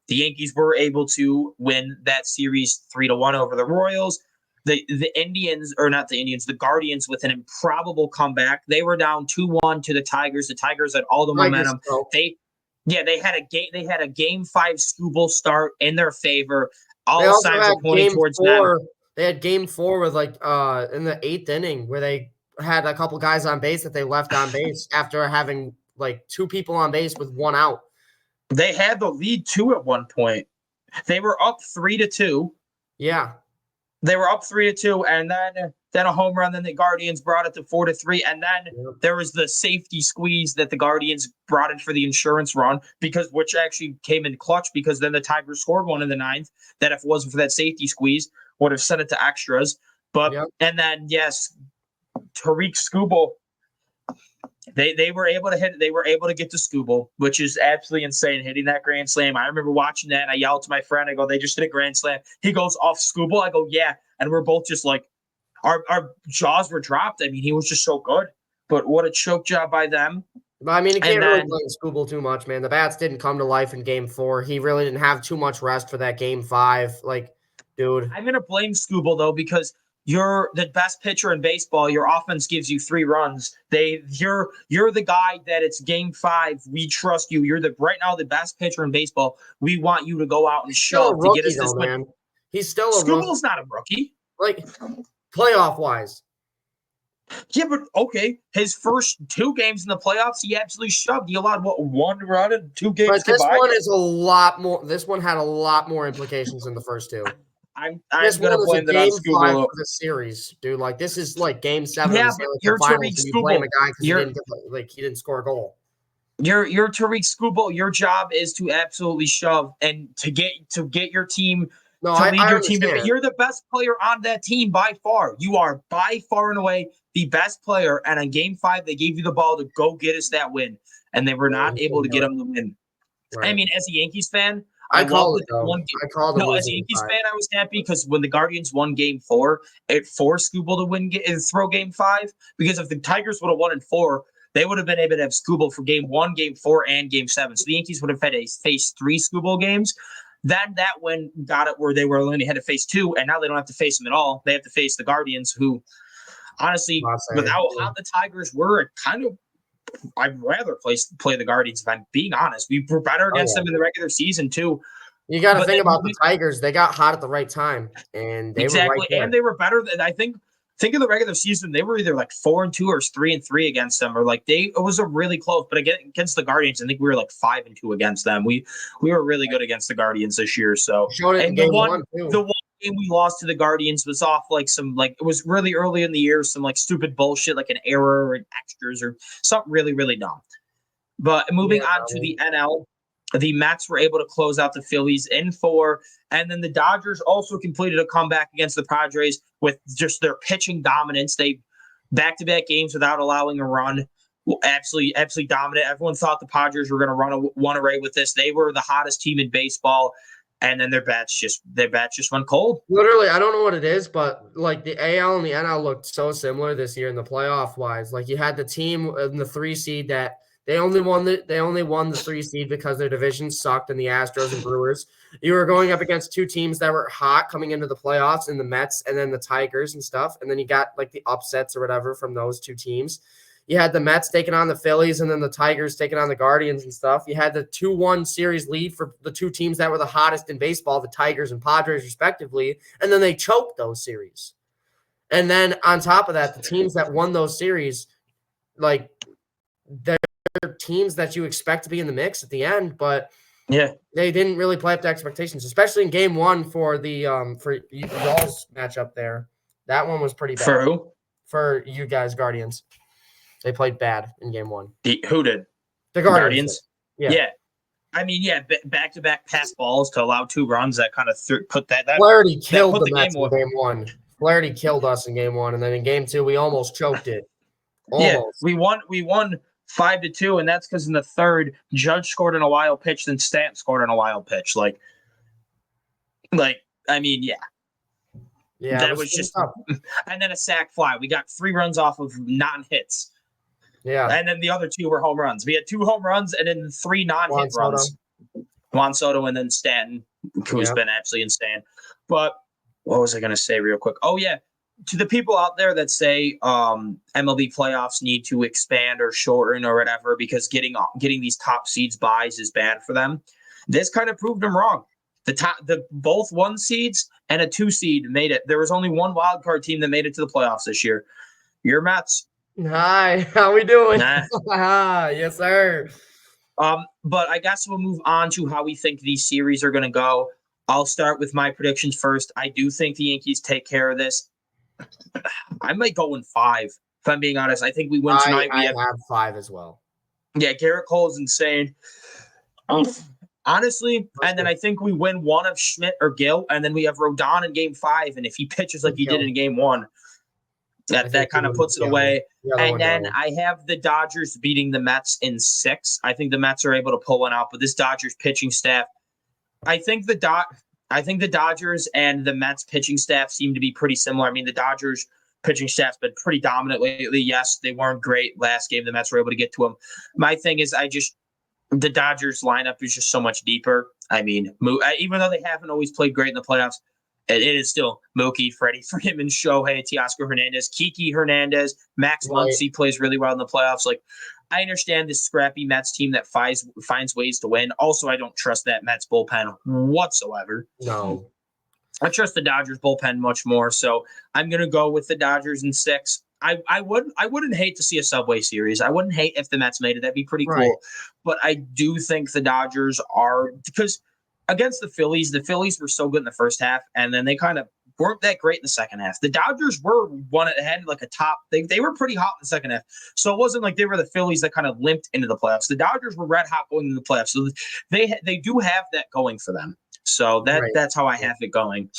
A: The Yankees were able to win that series 3-1 over the Royals. The Indians, or not the Indians, the Guardians with an improbable comeback. They were down 2-1 to the Tigers. The Tigers had all the momentum. They had a game 5 Scooble start in their favor. All signs are pointing towards them.
B: They had game 4 with in the 8th inning where they had a couple guys on base that they left on base after having 2 people on base with 1 out.
A: They had the lead 2 at one point. They were up 3-2.
B: Yeah.
A: They were up 3-2, and then a home run. Then the Guardians brought it to 4-3, and then there was the safety squeeze that the Guardians brought in for the insurance run, which actually came in clutch because then the Tigers scored one in the 9th. That if it wasn't for that safety squeeze, would have sent it to extras. But and then yes, Tariq Skubal. They were able to hit. They were able to get to Skubal, which is absolutely insane. Hitting that grand slam. I remember watching that, and I yelled to my friend. I go, "They just hit a grand slam." He goes, "Off Skubal." I go, "Yeah," and we're both just like, our jaws were dropped. I mean, he was just so good. But what a choke job by them.
B: But I mean, you can't really blame Skubal too much, man. The bats didn't come to life in game 4. He really didn't have too much rest for that game 5. Dude,
A: I'm gonna blame Skubal though because you're the best pitcher in baseball. Your offense gives you 3 runs. You're the guy that it's game 5. We trust you. You're right now the best pitcher in baseball. We want you to go out and shove to get us this win.
B: Man. He's still a rookie.
A: Skubal's not a rookie.
B: Playoff wise.
A: Yeah, but okay. His first 2 games in the playoffs, he absolutely shoved. He allowed 1 run in 2 games.
B: But this one is a lot more. This one had a lot more implications than the first 2.
A: I'm gonna blame that on Skubal
B: for the series, dude. This is game 7.
A: Yeah, but you're Tariq Skubal.
B: You blame a guy because he didn't score a goal.
A: You're Tariq Skubal. Your job is to absolutely shove and to get your team. Lead your team. You're the best player on that team by far. You are by far and away the best player. And on game 5, they gave you the ball to go get us that win, and they were not able to get them the win. Right. I mean, as a Yankees fan.
B: As a Yankees
A: fan, I was happy because when the Guardians won game 4, it forced Skubal to throw game 5. Because if the Tigers would have won in 4, they would have been able to have Skubal for game 1, game 4, and game 7. So the Yankees would have had to face 3 Skubal games. Then that win got it where they were only had to face 2, and now they don't have to face them at all. They have to face the Guardians, who honestly, without how the Tigers were, I'd rather play the Guardians if I'm being honest. We were better against them in the regular season too.
B: You got to think about the Tigers. They got hot at the right time, and they were right there.
A: And they were better than I think. Think of the regular season; they were either 4-2 or 3-3 against them, or it was a really close. But again, against the Guardians, I think we were 5-2 against them. We were really good against the Guardians this year. So the one game we lost to the Guardians was off it was really early in the year, some stupid bullshit like an error or extras or something really, really dumb. But moving on to the NL, the Mets were able to close out the Phillies in 4, and then the Dodgers also completed a comeback against the Padres with just their pitching dominance. They back-to-back games without allowing a run. Absolutely dominant. Everyone thought the Padres were going to run one away with this. They were the hottest team in baseball. And then their bats just went cold.
B: Literally, I don't know what it is, but the AL and the NL looked so similar this year in the playoff wise. You had the team in the 3 seed that they only won the 3 seed because their division sucked, and the Astros and Brewers. You were going up against 2 teams that were hot coming into the playoffs, in the Mets and then the Tigers and stuff. And then you got the upsets or whatever from those 2 teams. You had the Mets taking on the Phillies and then the Tigers taking on the Guardians and stuff. You had the 2-1 series lead for the two teams that were the hottest in baseball, the Tigers and Padres respectively, and then they choked those series. And then on top of that, the teams that won those series, like, they're teams that you expect to be in the mix at the end, but
A: Yeah.
B: they didn't really play up to expectations, especially in game one for the for y'all's matchup there. That one was pretty bad.
A: For who?
B: For you guys, Guardians. They played bad in game one.
A: Who did?
B: The
A: Guardians?
B: Yeah.
A: Yeah. I mean, yeah, back-to-back pass balls to allow 2 runs that kind of put that.
B: Flaherty killed
A: put
B: the
A: the
B: Mets
A: game
B: in game one. Flaherty killed us in game one, and then in game two, we almost choked it. Almost.
A: Yeah, we won 5-2, and that's because in the third, Judge scored on a wild pitch, then Stanton scored on a wild pitch. Like, I mean, yeah.
B: Yeah,
A: that was just
B: tough.
A: And then a sac fly. We got 3 runs off of non-hits.
B: Yeah.
A: And then the other 2 were home runs. We had 2 home runs and then 3 non-hit runs. Juan Soto and then Stanton, who's been absolutely insane. But what was I going to say real quick? Oh, yeah. To the people out there that say MLB playoffs need to expand or shorten or whatever because getting these top seeds buys is bad for them, this kind of proved them wrong. Both 1 seeds and a 2 seed made it. There was only one wild card team that made it to the playoffs this year. Your Mets.
B: Hi, how we doing?
A: Nah.
B: Yes, sir.
A: But I guess we'll move on to how we think these series are going to go. I'll start with my predictions first. I do think the Yankees take care of this. I might go in 5, if I'm being honest. I think we win tonight.
B: I have 5 as well.
A: Yeah, Garrett Cole is insane. Honestly, and then I think we win 1 of Schmidt or Gill, and then we have Rodon in game 5. And if he pitches like he did in game 1, that kind of puts it away. And then I have the Dodgers beating the Mets in 6. I think the Mets are able to pull one out, but this Dodgers pitching staff, I think the Dodgers and the Mets pitching staff seem to be pretty similar. I mean, the Dodgers pitching staff's been pretty dominant lately. Yes, they weren't great last game. The Mets were able to get to them. My thing is, the Dodgers lineup is just so much deeper. I mean, even though they haven't always played great in the playoffs, it is still Mookie, Freddie Freeman, Shohei, Teoscar Hernandez, Kiki Hernandez, Max Muncy plays really well in the playoffs. Like, I understand this scrappy Mets team that finds ways to win. Also, I don't trust that Mets bullpen whatsoever.
B: No.
A: I trust the Dodgers bullpen much more. So I'm going to go with the Dodgers in 6. I wouldn't hate to see a Subway Series. I wouldn't hate if the Mets made it. That'd be pretty cool.
B: Right.
A: But I do think the Dodgers are, because against the Phillies were so good in the first half, and then they kind of weren't that great in the second half. The Dodgers were one ahead, like a top. They were pretty hot in the second half. So it wasn't like they were the Phillies that kind of limped into the playoffs. The Dodgers were red hot going into the playoffs. So they do have that going for them. So that's how I have it going.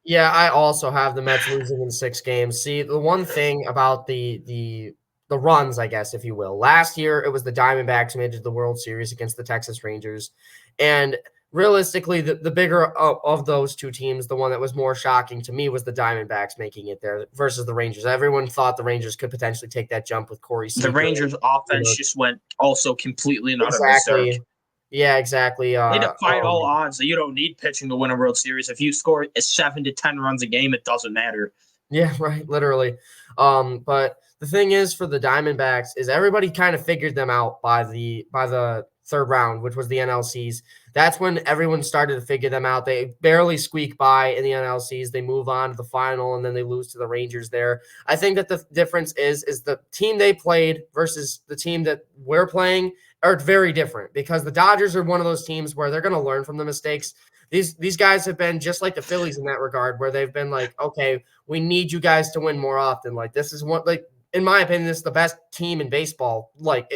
B: Yeah, I also have the Mets losing in 6 games. See, the one thing about the runs, I guess, if you will, last year it was the Diamondbacks who made it to the World Series against the Texas Rangers. And realistically, the bigger of those 2 teams, the one that was more shocking to me was the Diamondbacks making it there versus the Rangers. Everyone thought the Rangers could potentially take that jump with Corey Seager.
A: The Rangers' offense just went also completely and utterly
B: Exactly.
A: berserk.
B: Yeah, exactly.
A: They defied all odds that you don't need pitching to win a World Series. If you score 7 to 10 runs a game, it doesn't matter.
B: Yeah, right. Literally. But the thing is for the Diamondbacks is everybody kind of figured them out by the third round, which was the NLCs. That's when everyone started to figure them out. They barely squeak by in the NLCs. They move on to the final, and then they lose to the Rangers there. I think that the difference is the team they played versus the team that we're playing are very different, because the Dodgers are one of those teams where they're going to learn from the mistakes. These guys have been just like the Phillies in that regard, where they've been like, okay, we need you guys to win more often. Like, this is what, like, in my opinion, this is the best team in baseball. Like,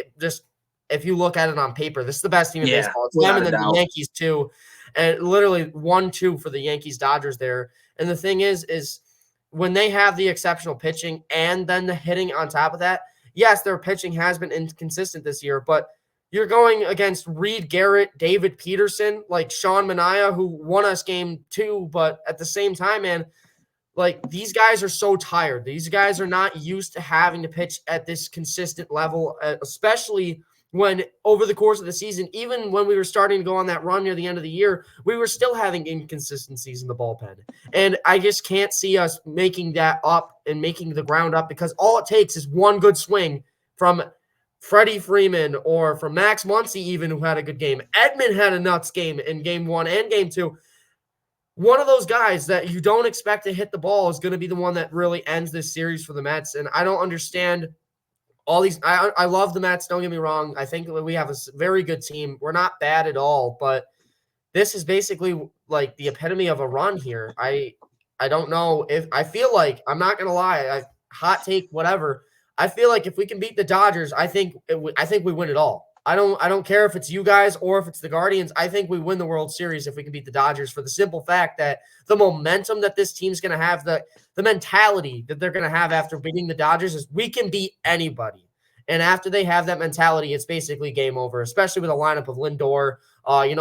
B: if you look at it on paper, this is the best team in baseball. It's them and then the Yankees too. And literally 1-2 for the Yankees Dodgers there. And the thing is when they have the exceptional pitching and then the hitting on top of that, yes, their pitching has been inconsistent this year, but you're going against Reed Garrett, David Peterson, like Sean Manaea, who won us game 2. But at the same time, man, like, these guys are so tired. These guys are not used to having to pitch at this consistent level, especially when over the course of the season, even when we were starting to go on that run near the end of the year, we were still having inconsistencies in the bullpen. And I just can't see us making that up and making the ground up, because all it takes is one good swing from Freddie Freeman or from Max Muncy even, who had a good game. Edman had a nuts game in game 1 and game 2. One of those guys that you don't expect to hit the ball is going to be the one that really ends this series for the Mets. And I don't understand all these. I love the Mets. Don't get me wrong. I think we have a very good team. We're not bad at all, but this is basically like the epitome of a run here. I don't know if I feel like, I'm not going to lie. Hot take, whatever. I feel like if we can beat the Dodgers, I think we win it all. I don't care if it's you guys or if it's the Guardians. I think we win the World Series if we can beat the Dodgers, for the simple fact that the momentum that this team's going to have, the mentality that they're going to have after beating the Dodgers is we can beat anybody. And after they have that mentality, it's basically game over, especially with a lineup of Lindor.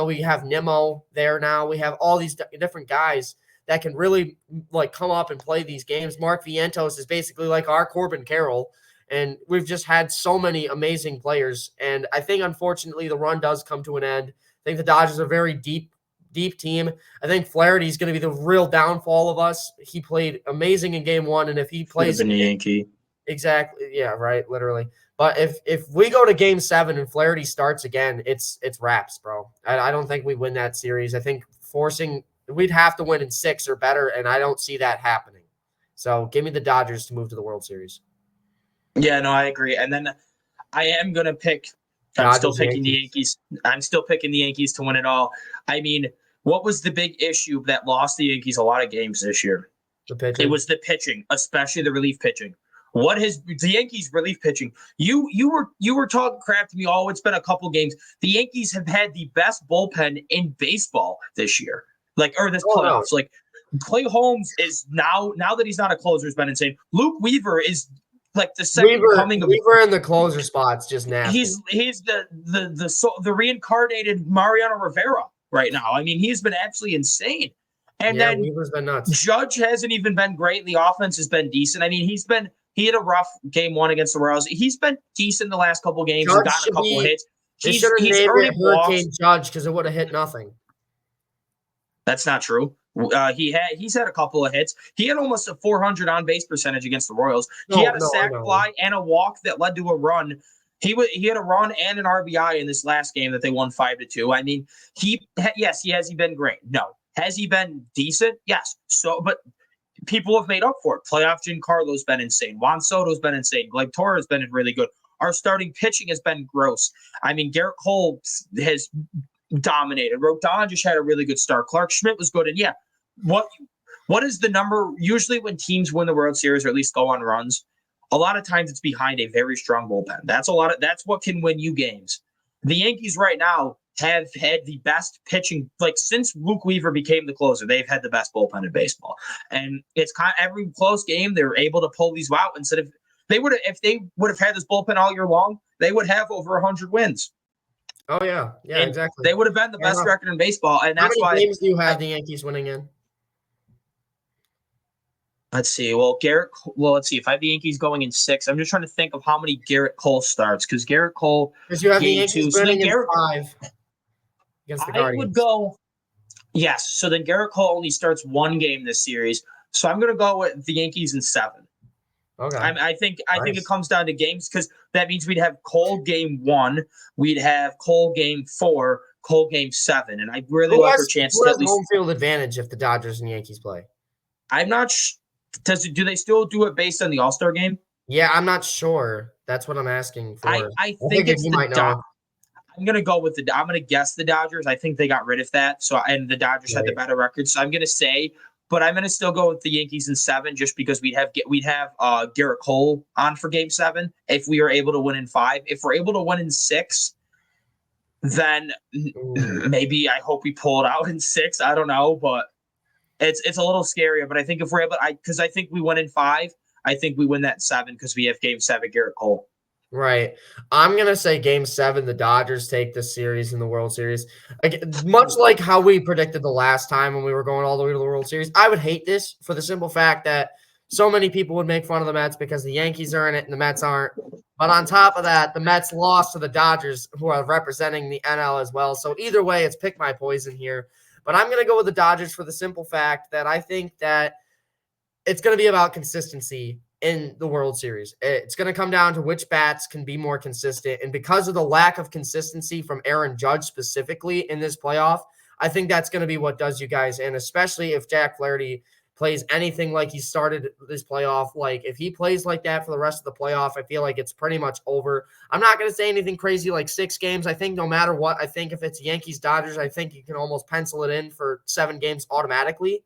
B: We have Nimmo there now. We have all these different guys that can really like come up and play these games. Mark Vientos is basically like our Corbin Carroll. And we've just had so many amazing players. And I think, unfortunately, the run does come to an end. I think the Dodgers are a very deep team. I think Flaherty is going to be the real downfall of us. He played amazing in game 1. And if he plays
A: in the Yankee.
B: Exactly. Yeah, right. Literally. But if we go to game 7 and Flaherty starts again, it's wraps, bro. I don't think we win that series. I think we'd have to win in 6 or better. And I don't see that happening. So give me the Dodgers to move to the World Series.
A: Yeah, no, I agree. And then I am going to pick – I'm still picking the Yankees. I'm still picking the Yankees to win it all. I mean, what was the big issue that lost the Yankees a lot of games this year?
B: The pitching.
A: It was the pitching, especially the relief pitching. What has the Yankees relief pitching? You were talking crap to me. Oh, it's been a couple games. The Yankees have had the best bullpen in baseball this year, this playoffs. Like Clay Holmes is now that he's not a closer, has been insane. Luke Weaver is like the second coming of
B: Weaver in the closer spots, just nasty.
A: He's the reincarnated Mariano Rivera right now. I mean, he's been absolutely insane. And then
B: Weaver's been nuts.
A: Judge hasn't even been great. The offense has been decent. I mean, he had a rough game 1 against the Royals. He's been decent the last couple games. He's gotten a couple of hits.
B: He should have named it Hurricane Judge because it would have hit nothing.
A: That's not true. He's had a couple of hits. He had almost a 400 on base percentage against the Royals. He had a sac fly and a walk that led to a run. He had a run and an RBI in this last game that they won 5-2. I mean, has he been great? No. Has he been decent? Yes. So, but people have made up for it. Playoff Giancarlo's been insane. Juan Soto's been insane. Gleyber Torres has been really good. Our starting pitching has been gross. I mean, Garrett Cole has dominated. Rodon just had a really good start. Clark Schmidt was good. And yeah, what is the number? Usually when teams win the World Series or at least go on runs, a lot of times it's behind a very strong bullpen. That's what can win you games. The Yankees right now have had the best pitching, like since Luke Weaver became the closer, they've had the best bullpen in baseball. And it's kind of every close game they're able to pull these out instead of if they would have had this bullpen all year long, they would have over 100 wins.
B: Oh yeah,
A: and
B: exactly.
A: They would have been the best record in baseball, and that's why.
B: How many games do you have the Yankees winning in?
A: Let's see. Well, let's see. If I have the Yankees going in 6, I'm just trying to think of how many Garrett Cole starts because Garrett Cole.
B: Because you have the Yankees winning in 5 against the Guardians.
A: I would go. Yes. So then Garrett Cole only starts 1 game this series. So I'm going to go with the Yankees in 7.
B: Okay.
A: I think it comes down to games because that means we'd have Cole game 1, we'd have Cole game 4, Cole game 7, and I really like our chances.
B: Who has home field advantage if the Dodgers and Yankees play?
A: I'm not. Do they still do it based on the All-Star game?
B: Yeah, I'm not sure. That's what I'm asking for.
A: I think it's the Dodgers. I'm gonna go with I'm gonna guess the Dodgers. I think they got rid of that. And the Dodgers had the better record. So I'm gonna say. But I'm going to still go with the Yankees in 7 just because we'd have Garrett Cole on for game 7 if we are able to win in 5. If we're able to win in 6, then maybe I hope we pull it out in 6. I don't know, but it's a little scarier. But I think if we're able, because I think we win in 5, I think we win that 7 because we have game 7 Garrett Cole.
B: Right. I'm going to say game 7, the Dodgers take this series in the World Series. Much like how we predicted the last time when we were going all the way to the World Series. I would hate this for the simple fact that so many people would make fun of the Mets because the Yankees are in it and the Mets aren't. But on top of that, the Mets lost to the Dodgers, who are representing the NL as well. So either way, it's pick my poison here. But I'm going to go with the Dodgers for the simple fact that I think that it's going to be about consistency. in the World Series. It's going to come down to which bats can be more consistent. And because of the lack of consistency from Aaron Judge specifically in this playoff, I think that's going to be what does you guys in, especially if Jack Flaherty plays anything like he started this playoff. Like if he plays like that for the rest of the playoff, I feel like it's pretty much over. I'm not going to say anything crazy like 6 games. I think no matter what, I think if it's Yankees, Dodgers, I think you can almost pencil it in for 7 games automatically.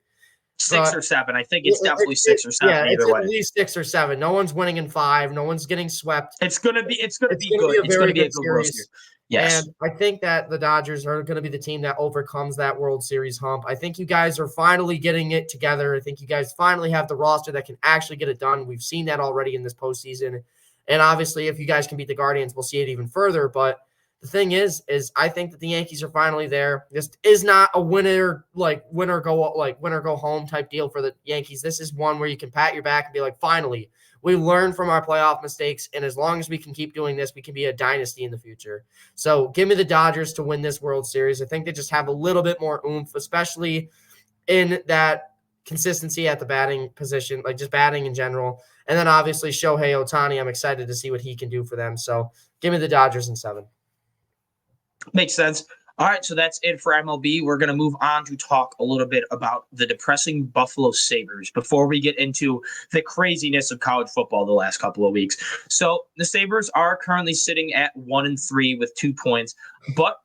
A: 6 or 7. I think it's definitely 6 or 7
B: yeah,
A: either
B: it's
A: way.
B: at least 6 or 7. No one's winning in 5. No one's getting swept.
A: It's gonna be good. It's gonna be a good World Series. Yes.
B: And I think that the Dodgers are going to be the team that overcomes that World Series hump. I think you guys are finally getting it together. I think you guys finally have the roster that can actually get it done. We've seen that already in this postseason. And obviously, if you guys can beat the Guardians, we'll see it even further. But the thing is I think that the Yankees are finally there. This is not a winner go home type deal for the Yankees. This is one where you can pat your back and be like, finally, we learned from our playoff mistakes, and as long as we can keep doing this, we can be a dynasty in the future. So give me the Dodgers to win this World Series. I think they just have a little bit more oomph, especially in that consistency at the batting position, like just batting in general. And then obviously Shohei Ohtani, I'm excited to see what he can do for them. So give me the Dodgers in 7.
A: Makes sense. All right, so that's it for MLB. We're going to move on to talk a little bit about the depressing Buffalo Sabres before we get into the craziness of college football the last couple of weeks. So the Sabres are currently sitting at 1-3 with 2 points, but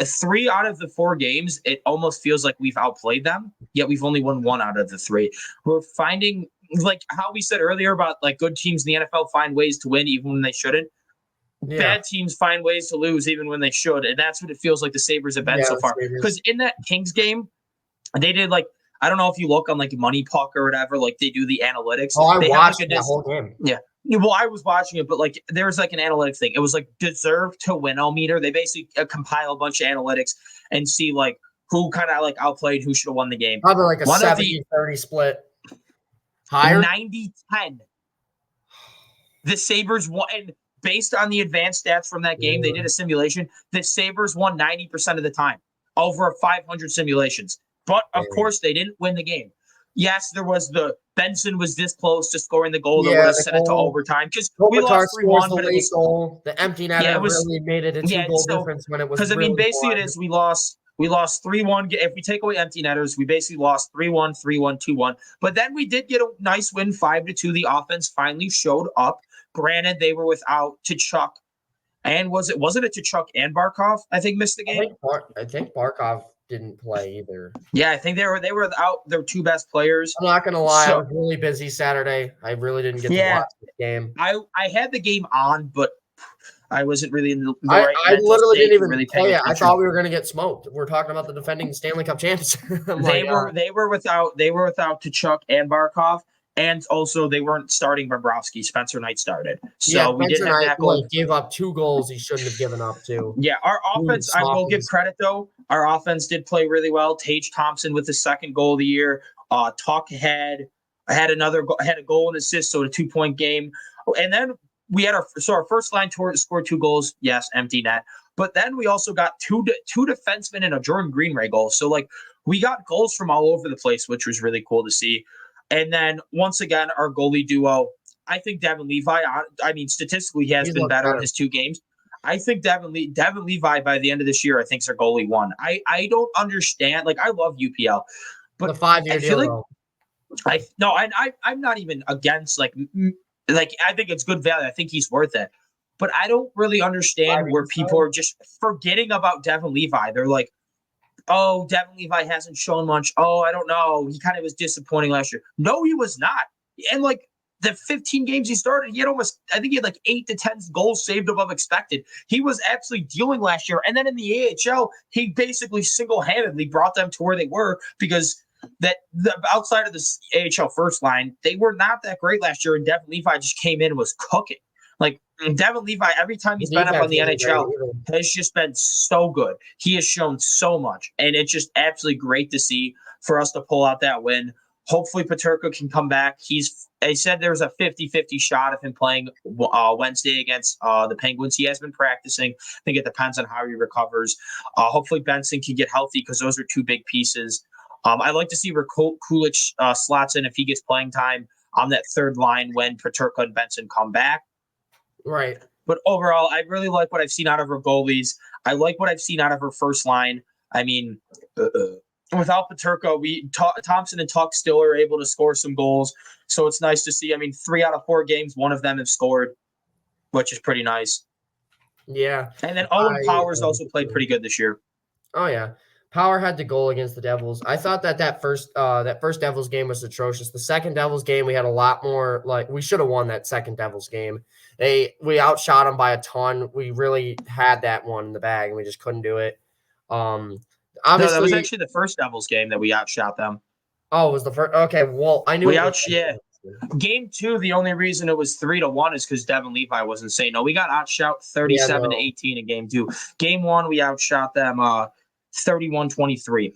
A: 3 out of the 4 games, it almost feels like we've outplayed them, yet we've only won 1 out of the 3. We're finding, like how we said earlier about like good teams in the NFL find ways to win even when they shouldn't. Yeah. Bad teams find ways to lose even when they should, and that's what it feels like the Sabres have been so far. Because in that Kings game, they did like, I don't know if you look on like Money Puck or whatever, like they do the analytics.
B: Oh, I watched
A: like
B: that whole game.
A: Yeah. Well, I was watching it, but like there was like an analytics thing. It was like deserve to win-o-meter. They basically compile a bunch of analytics and see like who kind of like outplayed, who should have won the game.
B: Probably like a 70-30 split. Higher?
A: 90-10. The Sabres won. And based on the advanced stats from that game, they did a simulation. The Sabres won 90% of the time over 500 simulations. But of course, they didn't win the game. Yes, there was Benson was this close to scoring the goal that would have sent it to overtime because we lost 3-1. But
B: the empty netter really made it a 2-goal difference when it was.
A: Because
B: really
A: basically it is we lost 3-1. If we take away empty netters, we basically lost 3-1, 3-1, 2-1. But then we did get a nice win, 5-2. The offense finally showed up. Granted, they were without Tkachuk, and wasn't it Tkachuk and Barkov? I think missed the game.
B: I think Barkov didn't play either.
A: Yeah, I think they were without their 2 best players.
B: I'm not gonna lie, I was really busy Saturday. I really didn't get to watch the game.
A: I had the game on, but I wasn't really in the
B: right. I literally didn't even really play it. I thought we were gonna get smoked. We're talking about the defending Stanley Cup champs.
A: They were without Tkachuk and Barkov. And also, they weren't starting Bobrovsky. Spencer Knight started. So we didn't have that goal.
B: He gave up 2 goals he shouldn't have given up to.
A: Yeah, our offense, I will give credit, though. Our offense did play really well. Tage Thompson with the 2nd goal of the year. Tuck had a goal and assist, so a 2-point game. And then we had our first line scored 2 goals. Yes, empty net. But then we also got two defensemen and a Jordan Greenway goal. So, like, we got goals from all over the place, which was really cool to see. And then, once again, our goalie duo, I think Devin Levi, statistically, he has been better in his 2 games. I think Devin Levi, by the end of this year, I think is our goalie 1. I don't understand. Like, I love UPL. But
B: the 5-year deal,
A: I'm not even against, like, I think it's good value. I think he's worth it. But I don't really understand where people are just forgetting about Devin Levi. They're like, oh, Devin Levi hasn't shown much. Oh, I don't know. He kind of was disappointing last year. No, he was not. And like the 15 games he started, he had like 8 to 10 goals saved above expected. He was absolutely dealing last year. And then in the AHL, he basically single-handedly brought them to where they were because the outside of the AHL first line, they were not that great last year. And Devin Levi just came in and was cooking. Like Devin Levi, every time he's been up on the NHL, has just been so good. He has shown so much, and it's just absolutely great to see for us to pull out that win. Hopefully, Peterka can come back. They said there's a 50-50 shot of him playing Wednesday against the Penguins. He has been practicing. I think it depends on how he recovers. Hopefully, Benson can get healthy because those are 2 big pieces. I'd like to see where Kulich slots in if he gets playing time. on that third line when Paterka and Benson come back.
B: Right.
A: But overall, I really like what I've seen out of her goalies. I like what I've seen out of her first line. I mean, without Paterka, Thompson and Tuck still are able to score some goals. So it's nice to see. I mean, 3 out of 4 games, one of them have scored, which is pretty nice.
B: Yeah.
A: And then Owen Powers also played pretty good this year.
B: Oh, yeah. Power had the goal against the Devils. I thought that first Devils game was atrocious. The second Devils game, we had a lot more, like, we should have won that second Devils game. We outshot them by a ton. We really had that one in the bag, and we just couldn't do it. Obviously,
A: no, that was actually the first Devils game that we outshot them.
B: Oh, it was the first? Okay, well, I knew
A: Game 2, the only reason it was 3-1 is because Devin Levi wasn't saying no. We got outshot 37-18 in Game 2. Game 1, we outshot them 31-23.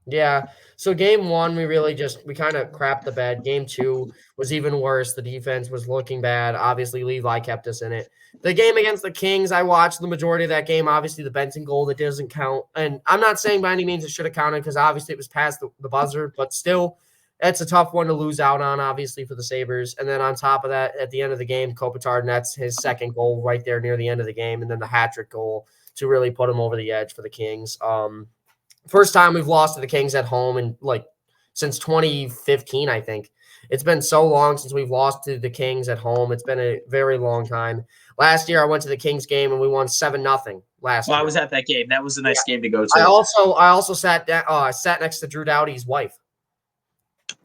B: Yeah. So Game 1, we kind of crapped the bed. Game 2 was even worse. The defense was looking bad. Obviously, Levi kept us in it. The game against the Kings, I watched the majority of that game. Obviously, the Benson goal, that doesn't count. And I'm not saying by any means it should have counted because obviously it was past the buzzer, but still, it's a tough one to lose out on, obviously, for the Sabres. And then on top of that, at the end of the game, Kopitar nets his second goal right there near the end of the game, and then the hat-trick goal to really put him over the edge for the Kings. First time we've lost to the Kings at home in since 2015, I think. It's been so long since we've lost to the Kings at home. It's been a very long time. Last year, I went to the Kings game and we won 7-0 last year.
A: I was at that game. That was a nice game to go to.
B: I also sat next to Drew Doughty's wife.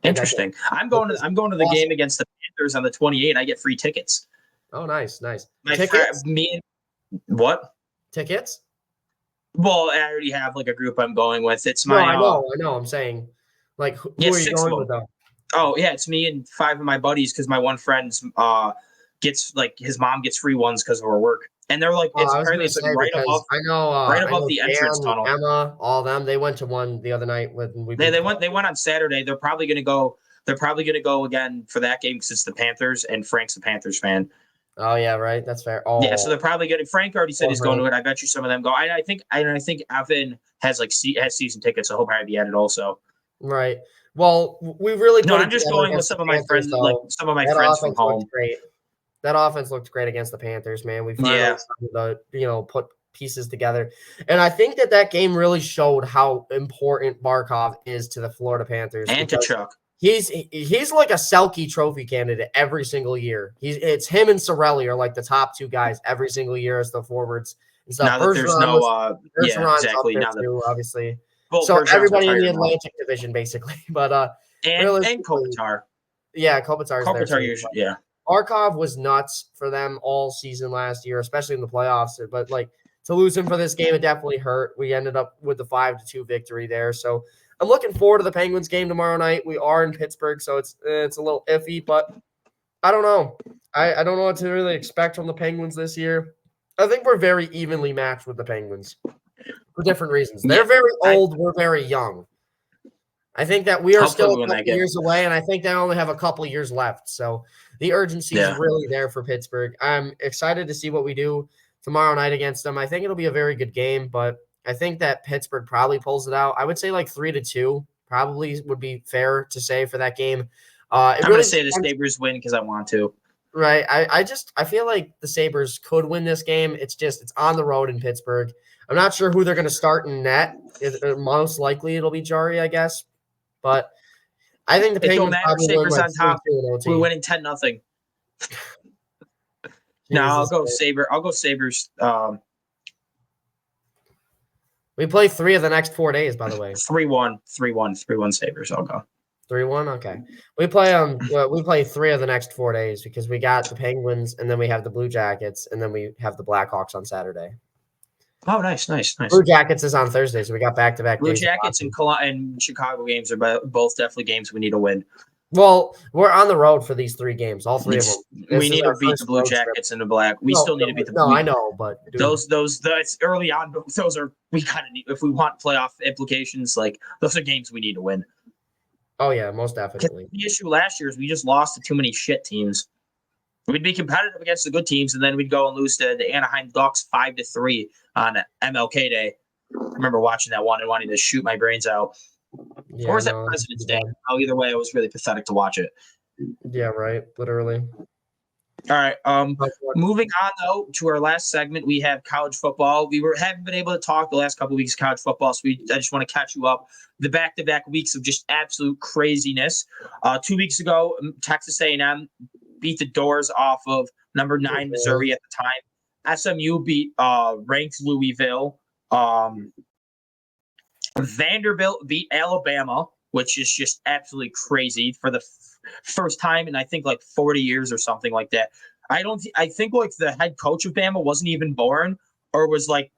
A: Interesting. I'm going to the game against the Panthers on the 28th. I get free tickets.
B: Oh, nice.
A: Tickets? What?
B: Tickets?
A: Well, I already have a group I'm going with. It's my.
B: I know. I'm saying, who are you going with though?
A: Oh yeah, it's me and 5 of my buddies because my one friend's gets his mom gets free ones because of her work, and they're right above the entrance tunnel.
B: Emma, all them, they went to one the other night
A: they went on Saturday. They're probably gonna go. They're probably gonna go again for that game because it's the Panthers and Frank's a Panthers fan.
B: Oh yeah, right. That's fair. Oh
A: yeah, so they're probably getting. Frank already said he's going to it. I bet you some of them go. I think Evan has has season tickets, so he'll probably be at it also.
B: Right. Well, we really.
A: No, I'm just going with some of my friends, some of my friends from home.
B: Great. That offense looked great against the Panthers, man. We finally started to, put pieces together, and I think that game really showed how important Barkov is to the Florida Panthers
A: and to Chuck.
B: He's like a Selke Trophy candidate every single year. It's him and Cirelli are like the top 2 guys every single year as the forwards.
A: Now that there's no, exactly.
B: Now that obviously, so everybody in the Atlantic Division basically, but
A: and Kopitar.
B: Yeah, Kopitar
A: usually, yeah.
B: Barkov was nuts for them all season last year, especially in the playoffs. But to lose him for this game, it definitely hurt. We ended up with the 5-2 victory there. So I'm looking forward to the Penguins game tomorrow night. We are in Pittsburgh, so it's a little iffy, but I don't know. I don't know what to really expect from the Penguins this year. I think we're very evenly matched with the Penguins for different reasons. They're very old. We're very young. I think that we are still a couple years away, and I think they only have a couple years left. So the urgency is really there for Pittsburgh. I'm excited to see what we do tomorrow night against them. I think it'll be a very good game, but I think that Pittsburgh probably pulls it out. I would say 3-2 probably would be fair to say for that game.
A: I'm going to say the Sabres win because I want to.
B: Right. I feel like the Sabres could win this game. It's on the road in Pittsburgh. I'm not sure who they're going to start in net. Most likely it'll be Jari, I guess. But I think the Penguins probably win
A: on top. We're winning 10-0. No, I'll go Sabres. I'll go Sabres.
B: We play 3 of the next 4 days, by the way.
A: 3-1 Sabres. I'll go
B: 3-1. Okay, we play 3 of the next 4 days because we got the Penguins, and then we have the Blue Jackets, and then we have the Blackhawks on Saturday.
A: Oh, nice.
B: Blue Jackets is on Thursday, so we got back-to-back.
A: Blue Jackets and Chicago games are both definitely games we need to win.
B: Well, we're on the road for these 3 games, all 3 of them.
A: We need to beat the Blue Jackets and the Black. We still need to beat the Blue.
B: No, I know, but
A: those early on. Those are we kind of need if we want playoff implications. Those are games we need to win.
B: Oh yeah, most definitely.
A: The issue last year is we just lost to too many shit teams. We'd be competitive against the good teams, and then we'd go and lose to the Anaheim Ducks 5-3 on MLK Day. I remember watching that one and wanting to shoot my brains out.
B: Yeah,
A: or was that President's Day? Oh, either way, it was really pathetic to watch it.
B: Yeah, right. Literally.
A: All right.
B: But what-
A: Moving on though to our last segment, we have college football. Haven't been able to talk the last couple of weeks of college football, so I just want to catch you up. The back-to-back weeks of just absolute craziness. 2 weeks ago, Texas A&M beat the doors off of number 9 Missouri at the time. SMU beat ranked Louisville. Vanderbilt beat Alabama, which is just absolutely crazy for the first time in I think like 40 years or something like that. I think like the head coach of Bama wasn't even born or was like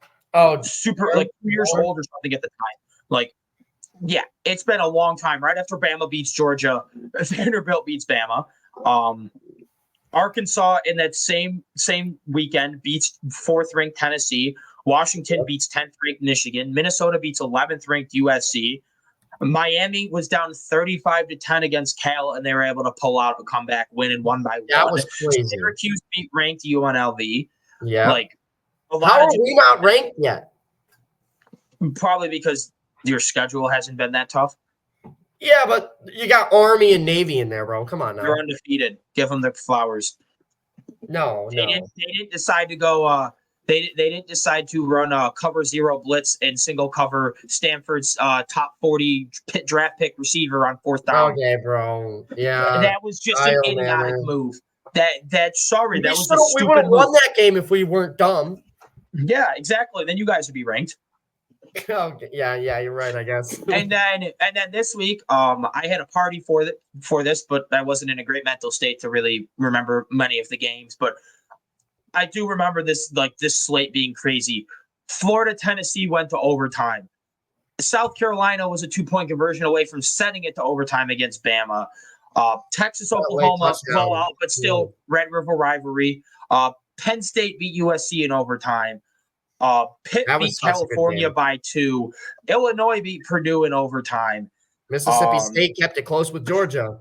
A: super like 2 years old or something at the time. Like, yeah, it's been a long time. Right after Bama beats Georgia, Vanderbilt beats Bama. Arkansas in that same weekend beats 4th ranked Tennessee. Washington beats 10th ranked Michigan. Minnesota beats 11th ranked USC. Miami was down 35-10 against Cal, and they were able to pull out a comeback win and won by
B: That
A: one.
B: was crazy.
A: Syracuse beat ranked UNLV.
B: Yeah.
A: Like
B: how are we not ranked yet?
A: Probably because your schedule hasn't been that tough.
B: Yeah, but you got Army and Navy in there, bro. Come on now.
A: They're undefeated. Give them the flowers.
B: No.
A: They didn't decide to go. They didn't decide to run a cover 0 blitz and single cover Stanford's top 40 draft pick receiver on 4th down.
B: Okay, bro. Yeah.
A: That was just an idiotic move. That sorry, that was a stupid
B: we would have
A: move.
B: won that game if we weren't dumb.
A: Yeah, exactly. Then you guys would be ranked.
B: Okay. Yeah, you're right, I guess.
A: and then this week, I had a party for this, but I wasn't in a great mental state to really remember many of the games. But I do remember this slate being crazy. Florida, Tennessee went to overtime. South Carolina was a 2-point conversion away from sending it to overtime against Bama. Texas, Oklahoma blowout, but still Red River rivalry. Penn State beat USC in overtime. Pitt beat California by 2. Illinois beat Purdue in overtime.
B: Mississippi State kept it close with Georgia.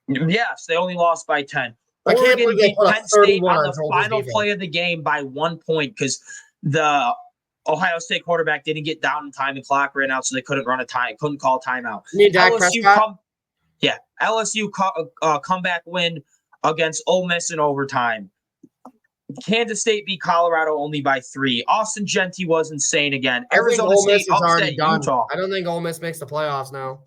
A: Yes, they only lost by 10.
B: I can't believe they put
A: Penn State on the
B: Georgia's
A: final
B: defense.
A: play of the game by 1 point because the Ohio State quarterback didn't get down in time. The clock ran out, so they couldn't call timeout. LSU comeback win against Ole Miss in overtime. Kansas State beat Colorado only by 3. Austin Genty was insane again. Arizona State upset Utah.
B: I don't think Ole Miss makes the playoffs now.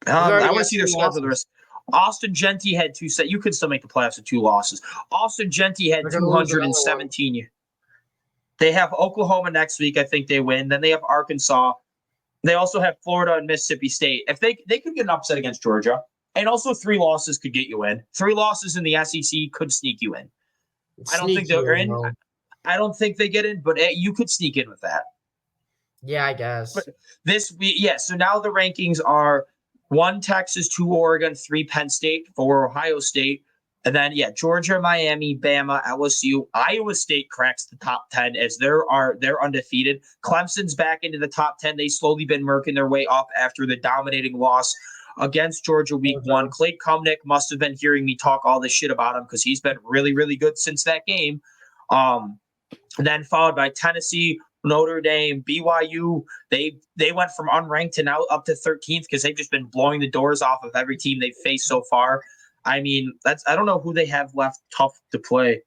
A: I want to see their schedule the rest. Austin Genty had 2 set. You could still make the playoffs with 2 losses. Austin Genty had 217. They have Oklahoma next week. I think they win. Then they have Arkansas. They also have Florida and Mississippi State. If they could get an upset against Georgia, and also 3 losses could get you in. 3 losses in the SEC could sneak you in. I don't think they're in. I don't think they get in, but you could sneak in with that.
B: Yeah, I guess.
A: But so now the rankings are 1 Texas, 2 Oregon, 3 Penn State, 4 Ohio State, and then Georgia, Miami, Bama, LSU, Iowa State cracks the top 10 as they're undefeated. Clemson's back into the top 10. They've slowly been working their way up after the dominating loss against Georgia week 1. Clay Cumnick must have been hearing me talk all this shit about him because he's been really, really good since that game. Then followed by Tennessee, Notre Dame, BYU. They went from unranked to now up to 13th because they've just been blowing the doors off of every team they've faced so far. I mean, I don't know who they have left tough to play.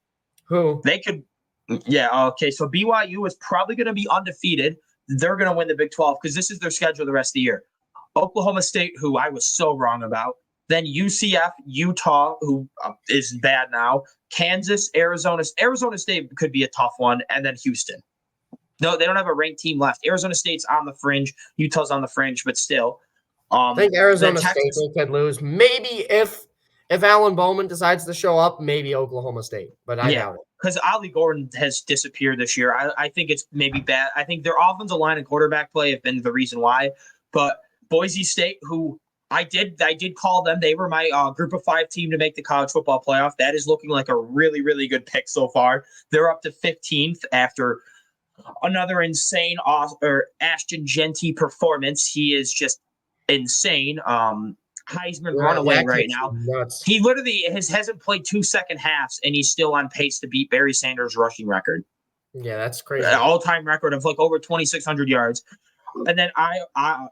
B: Who?
A: They could. Yeah, okay. So BYU is probably going to be undefeated. They're going to win the Big 12 because this is their schedule the rest of the year. Oklahoma State, who I was so wrong about. Then UCF, Utah, who is bad now. Kansas, Arizona. Arizona State could be a tough one. And then Houston. No, they don't have a ranked team left. Arizona State's on the fringe. Utah's on the fringe, but still.
B: I think Arizona State could lose. Maybe if Alan Bowman decides to show up, maybe Oklahoma State. But I doubt it.
A: Because Ollie Gordon has disappeared this year. I think it's maybe bad. I think their offensive line and quarterback play have been the reason why. But Boise State, who I did call them. They were my group of 5 team to make the college football playoff. That is looking like a really, really good pick so far. They're up to 15th after another insane Ashton Genty performance. He is just insane. Heisman runaway right now.
B: Nuts.
A: He literally hasn't played 2 second halves, and he's still on pace to beat Barry Sanders' rushing record.
B: Yeah, that's crazy.
A: All-time record of like over 2,600 yards. And then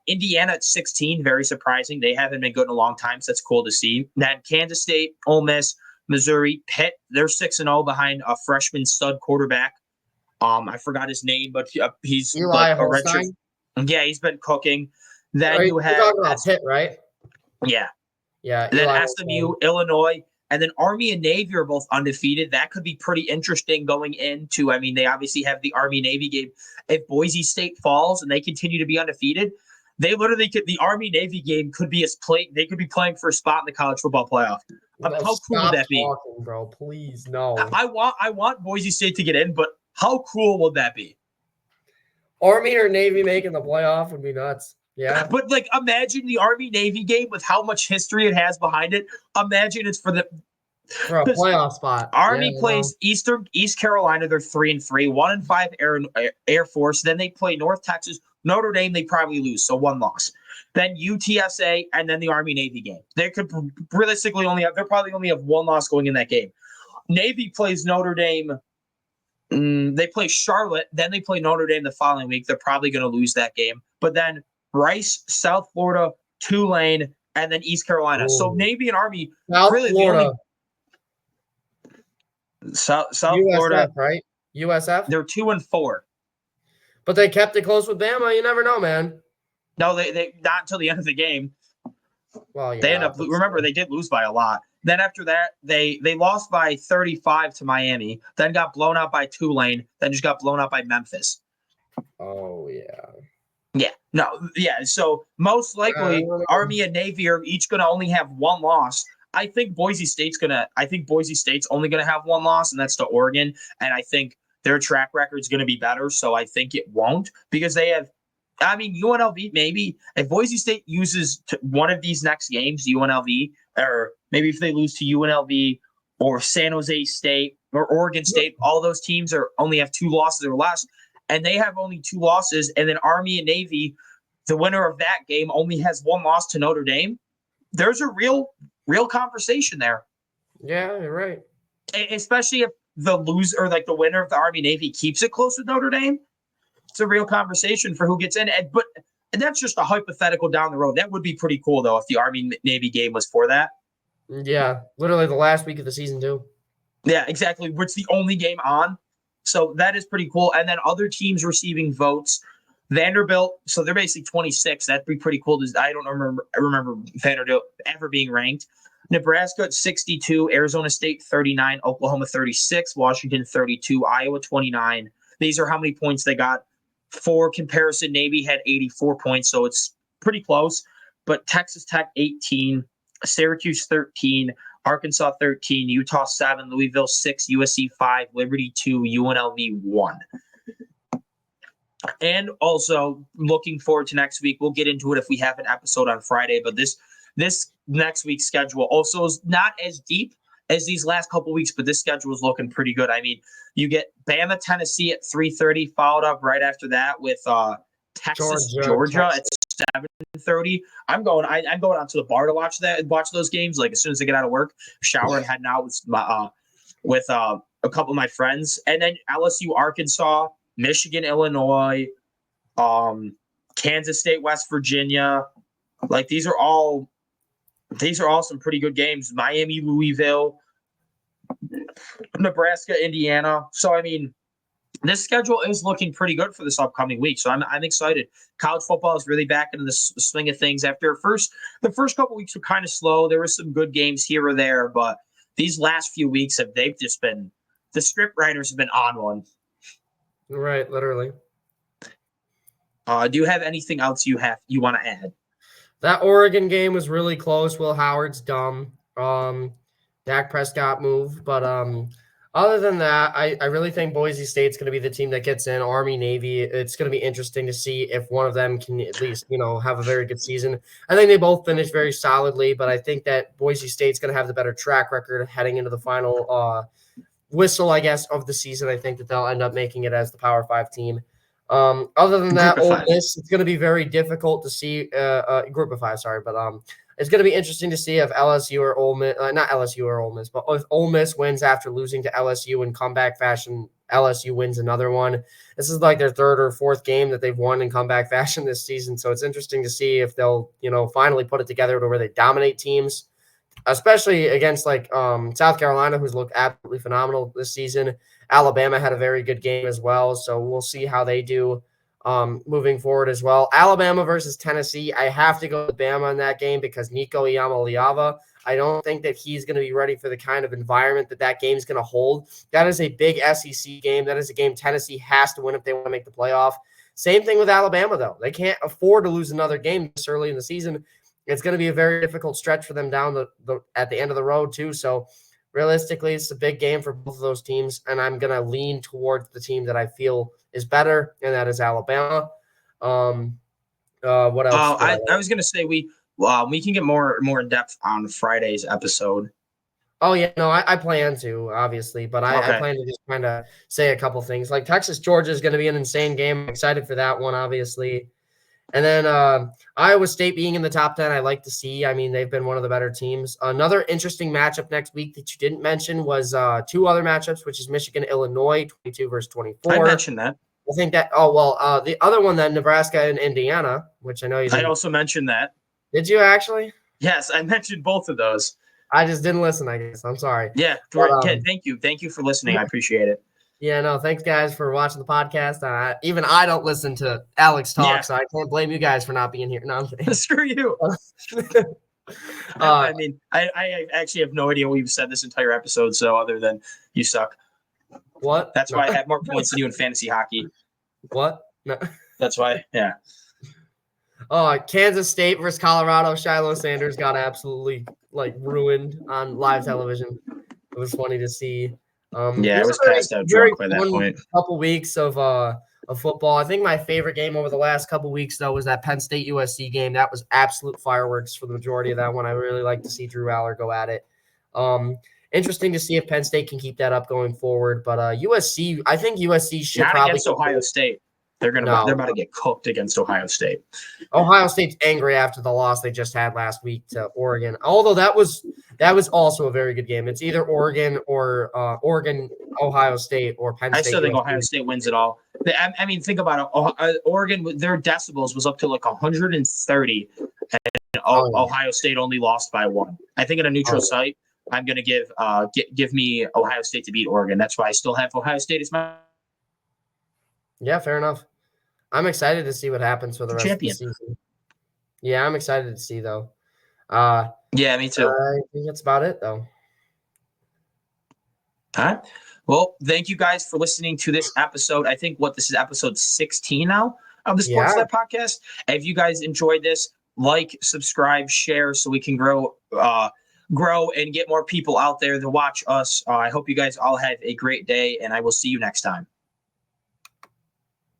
A: Indiana at 16, very surprising. They haven't been good in a long time, so that's cool to see. Then Kansas State, Ole Miss, Missouri, Pitt, they're 6-0 behind a freshman stud quarterback. I forgot his name, but he's
B: Eli
A: like a
B: Holstein?
A: redshirt. Yeah, he's been cooking. Then
B: You're
A: you have
B: talking about Pitt, right?
A: yeah.
B: Yeah.
A: And then
B: Eli
A: SMU,
B: Holstein.
A: Illinois, and then Army and Navy are both undefeated. That could be pretty interesting going into. I mean, they obviously have the Army Navy game. If Boise State falls and they continue to be undefeated, they literally could. The Army Navy game could be They could be playing for a spot in the college football playoff.
B: No,
A: How cool would that be?
B: talking, bro. Please, no.
A: I want Boise State to get in, but how cool would that be?
B: Army or Navy making the playoff would be nuts. Yeah.
A: But like, imagine the Army Navy game with how much history it has behind it. Imagine it's for a
B: playoff spot.
A: Army plays East Carolina. They're 3-3, 1-5 Air Force. Then they play North Texas, Notre Dame. They probably lose, so 1 loss. Then UTSA, and then the Army Navy game. They could realistically they'll probably only have 1 loss going in that game. Navy plays Notre Dame. They play Charlotte, then they play Notre Dame the following week. They're probably going to lose that game. But then Rice, South Florida, Tulane, and then East Carolina. Ooh. So Navy and Army,
B: South Florida.
A: South
B: USF,
A: Florida,
B: right? USF.
A: They're 2-4.
B: But they kept it close with Bama. You never know, man.
A: No, they not until the end of the game.
B: Well, yeah,
A: they end up. Remember, they did lose by a lot. Then after that, they lost by 35 to Miami. Then got blown out by Tulane. Then just got blown out by Memphis.
B: Oh yeah.
A: Yeah. No. Yeah. So most likely, Army and Navy are each going to only have 1 loss. I think Boise State's only going to have 1 loss, and that's to Oregon. And I think their track record is going to be better. So I think it won't, because they have. I mean, UNLV, maybe if Boise State uses one of these next games, UNLV, or maybe if they lose to UNLV or San Jose State or Oregon State, all those teams only have 2 losses or less, and they have only 2 losses. And then Army and Navy, the winner of that game, only has 1 loss to Notre Dame. There's a real conversation there.
B: Yeah, you're right.
A: Especially if the loser or like the winner of the Army Navy keeps it close with Notre Dame. It's a real conversation for who gets in. And that's just a hypothetical down the road. That would be pretty cool, though, if the Army-Navy game was for that.
B: Yeah, literally the last week of the season, too.
A: Yeah, exactly. It's the only game on. So that is pretty cool. And then other teams receiving votes. Vanderbilt, so they're basically 26. That'd be pretty cool. I don't remember Vanderbilt ever being ranked. Nebraska at 62, Arizona State 39, Oklahoma 36, Washington 32, Iowa 29. These are how many points they got. For comparison, Navy had 84 points, so it's pretty close. But Texas Tech 18, Syracuse 13, Arkansas 13, Utah 7, Louisville 6, USC 5, Liberty 2, UNLV 1. And also looking forward to next week. We'll get into it if we have an episode on Friday. But this next week's schedule also is not as deep as these last couple weeks, but this schedule is looking pretty good. I mean, you get Bama, Tennessee at 3:30, followed up right after that with Texas, Georgia at 7:30. I'm going out to the bar to watch those games. Like as soon as I get out of work, shower and heading out with a couple of my friends, and then LSU, Arkansas, Michigan, Illinois, Kansas State, West Virginia. Like these are all some pretty good games. Miami, Louisville, Nebraska, Indiana. So, I mean, this schedule is looking pretty good for this upcoming week. So I'm excited. College football is really back into the swing of things after the first couple weeks were kind of slow. There were some good games here or there, but these last few weeks they've just been, the script writers have been on one.
B: Right, literally.
A: Do you have anything else you want to add?
B: That Oregon game was really close. Will Howard's dumb. Dak Prescott move. But other than that, I really think Boise State's going to be the team that gets in. Army, Navy, it's going to be interesting to see if one of them can at least, have a very good season. I think they both finished very solidly, but I think that Boise State's going to have the better track record heading into the final whistle, I guess, of the season. I think that they'll end up making it as the Power 5 team. Other than that, Ole Miss, it's going to be very difficult to see Group of 5, sorry, but it's going to be interesting to see if LSU or Ole Miss, not LSU or Ole Miss, but if Ole Miss wins after losing to LSU in comeback fashion LSU wins another one. This is like their third or fourth game that they've won in comeback fashion this season. So it's interesting to see if they'll, finally put it together to where they dominate teams, especially against like South Carolina, who's looked absolutely phenomenal this season. Alabama had a very good game as well. So we'll see how they do moving forward as well. Alabama versus Tennessee. I have to go with Bama in that game because Nico Iamaleava, I don't think that he's going to be ready for the kind of environment that game is going to hold. That is a big SEC game. That is a game Tennessee has to win if they want to make the playoff. Same thing with Alabama, though. They can't afford to lose another game this early in the season. It's going to be a very difficult stretch for them down at the end of the road, too. So realistically, it's a big game for both of those teams, and I'm going to lean towards the team that I feel is better, and that is Alabama. What else?
A: I was going to say we can get more in depth on Friday's episode.
B: Oh, yeah, no, I plan to, obviously, but I plan to just kind of say a couple things. Like Texas-Georgia is going to be an insane game. I'm excited for that one, obviously. And then Iowa State being in the top 10, I like to see. I mean, they've been one of the better teams. Another interesting matchup next week that you didn't mention was two other matchups, which is Michigan-Illinois, 22 versus 24.
A: I mentioned that.
B: I think that – the other one then, Nebraska and Indiana, which I know you didn't.
A: I also mentioned that.
B: Did you actually?
A: Yes, I mentioned both of those.
B: I just didn't listen, I guess. I'm sorry.
A: Yeah, thank you. Thank you for listening. I appreciate it.
B: Yeah, no, thanks, guys, for watching the podcast. Even I don't listen to Alex talk, so I can't blame you guys for not being here. No,
A: screw you. I mean, I actually have no idea what you've said this entire episode, so other than you suck.
B: What?
A: That's why I have more points than you in fantasy hockey.
B: What? No.
A: That's why, yeah.
B: Kansas State versus Colorado. Shiloh Sanders got absolutely ruined on live television. It was funny to see.
A: I was passed out drunk by that point.
B: Couple weeks of football. I think my favorite game over the last couple weeks though was that Penn State USC game. That was absolute fireworks for the majority of that one. I really like to see Drew Aller go at it. Interesting to see if Penn State can keep that up going forward. But USC, I think USC should
A: not
B: probably
A: against Ohio State. They're about to get cooked against Ohio State.
B: Ohio State's angry after the loss they just had last week to Oregon. Although that was also a very good game. It's either Oregon or Oregon, Ohio State, or Penn State. I
A: still think Ohio State wins it all. I mean, think about it. Oregon, their decibels was up to 130, and Ohio State only lost by 1. I think at a neutral site, I'm going to give me Ohio State to beat Oregon. That's why I still have Ohio State as my.
B: Yeah, fair enough. I'm excited to see what happens for the rest of the season. Yeah, I'm excited to see, though.
A: Yeah, me too.
B: I think that's about it, though.
A: All right. Well, thank you guys for listening to this episode. I think this is episode 16 now of the Sports Lab podcast. If you guys enjoyed this, subscribe, share so we can grow and get more people out there to watch us. I hope you guys all have a great day, and I will see you next time.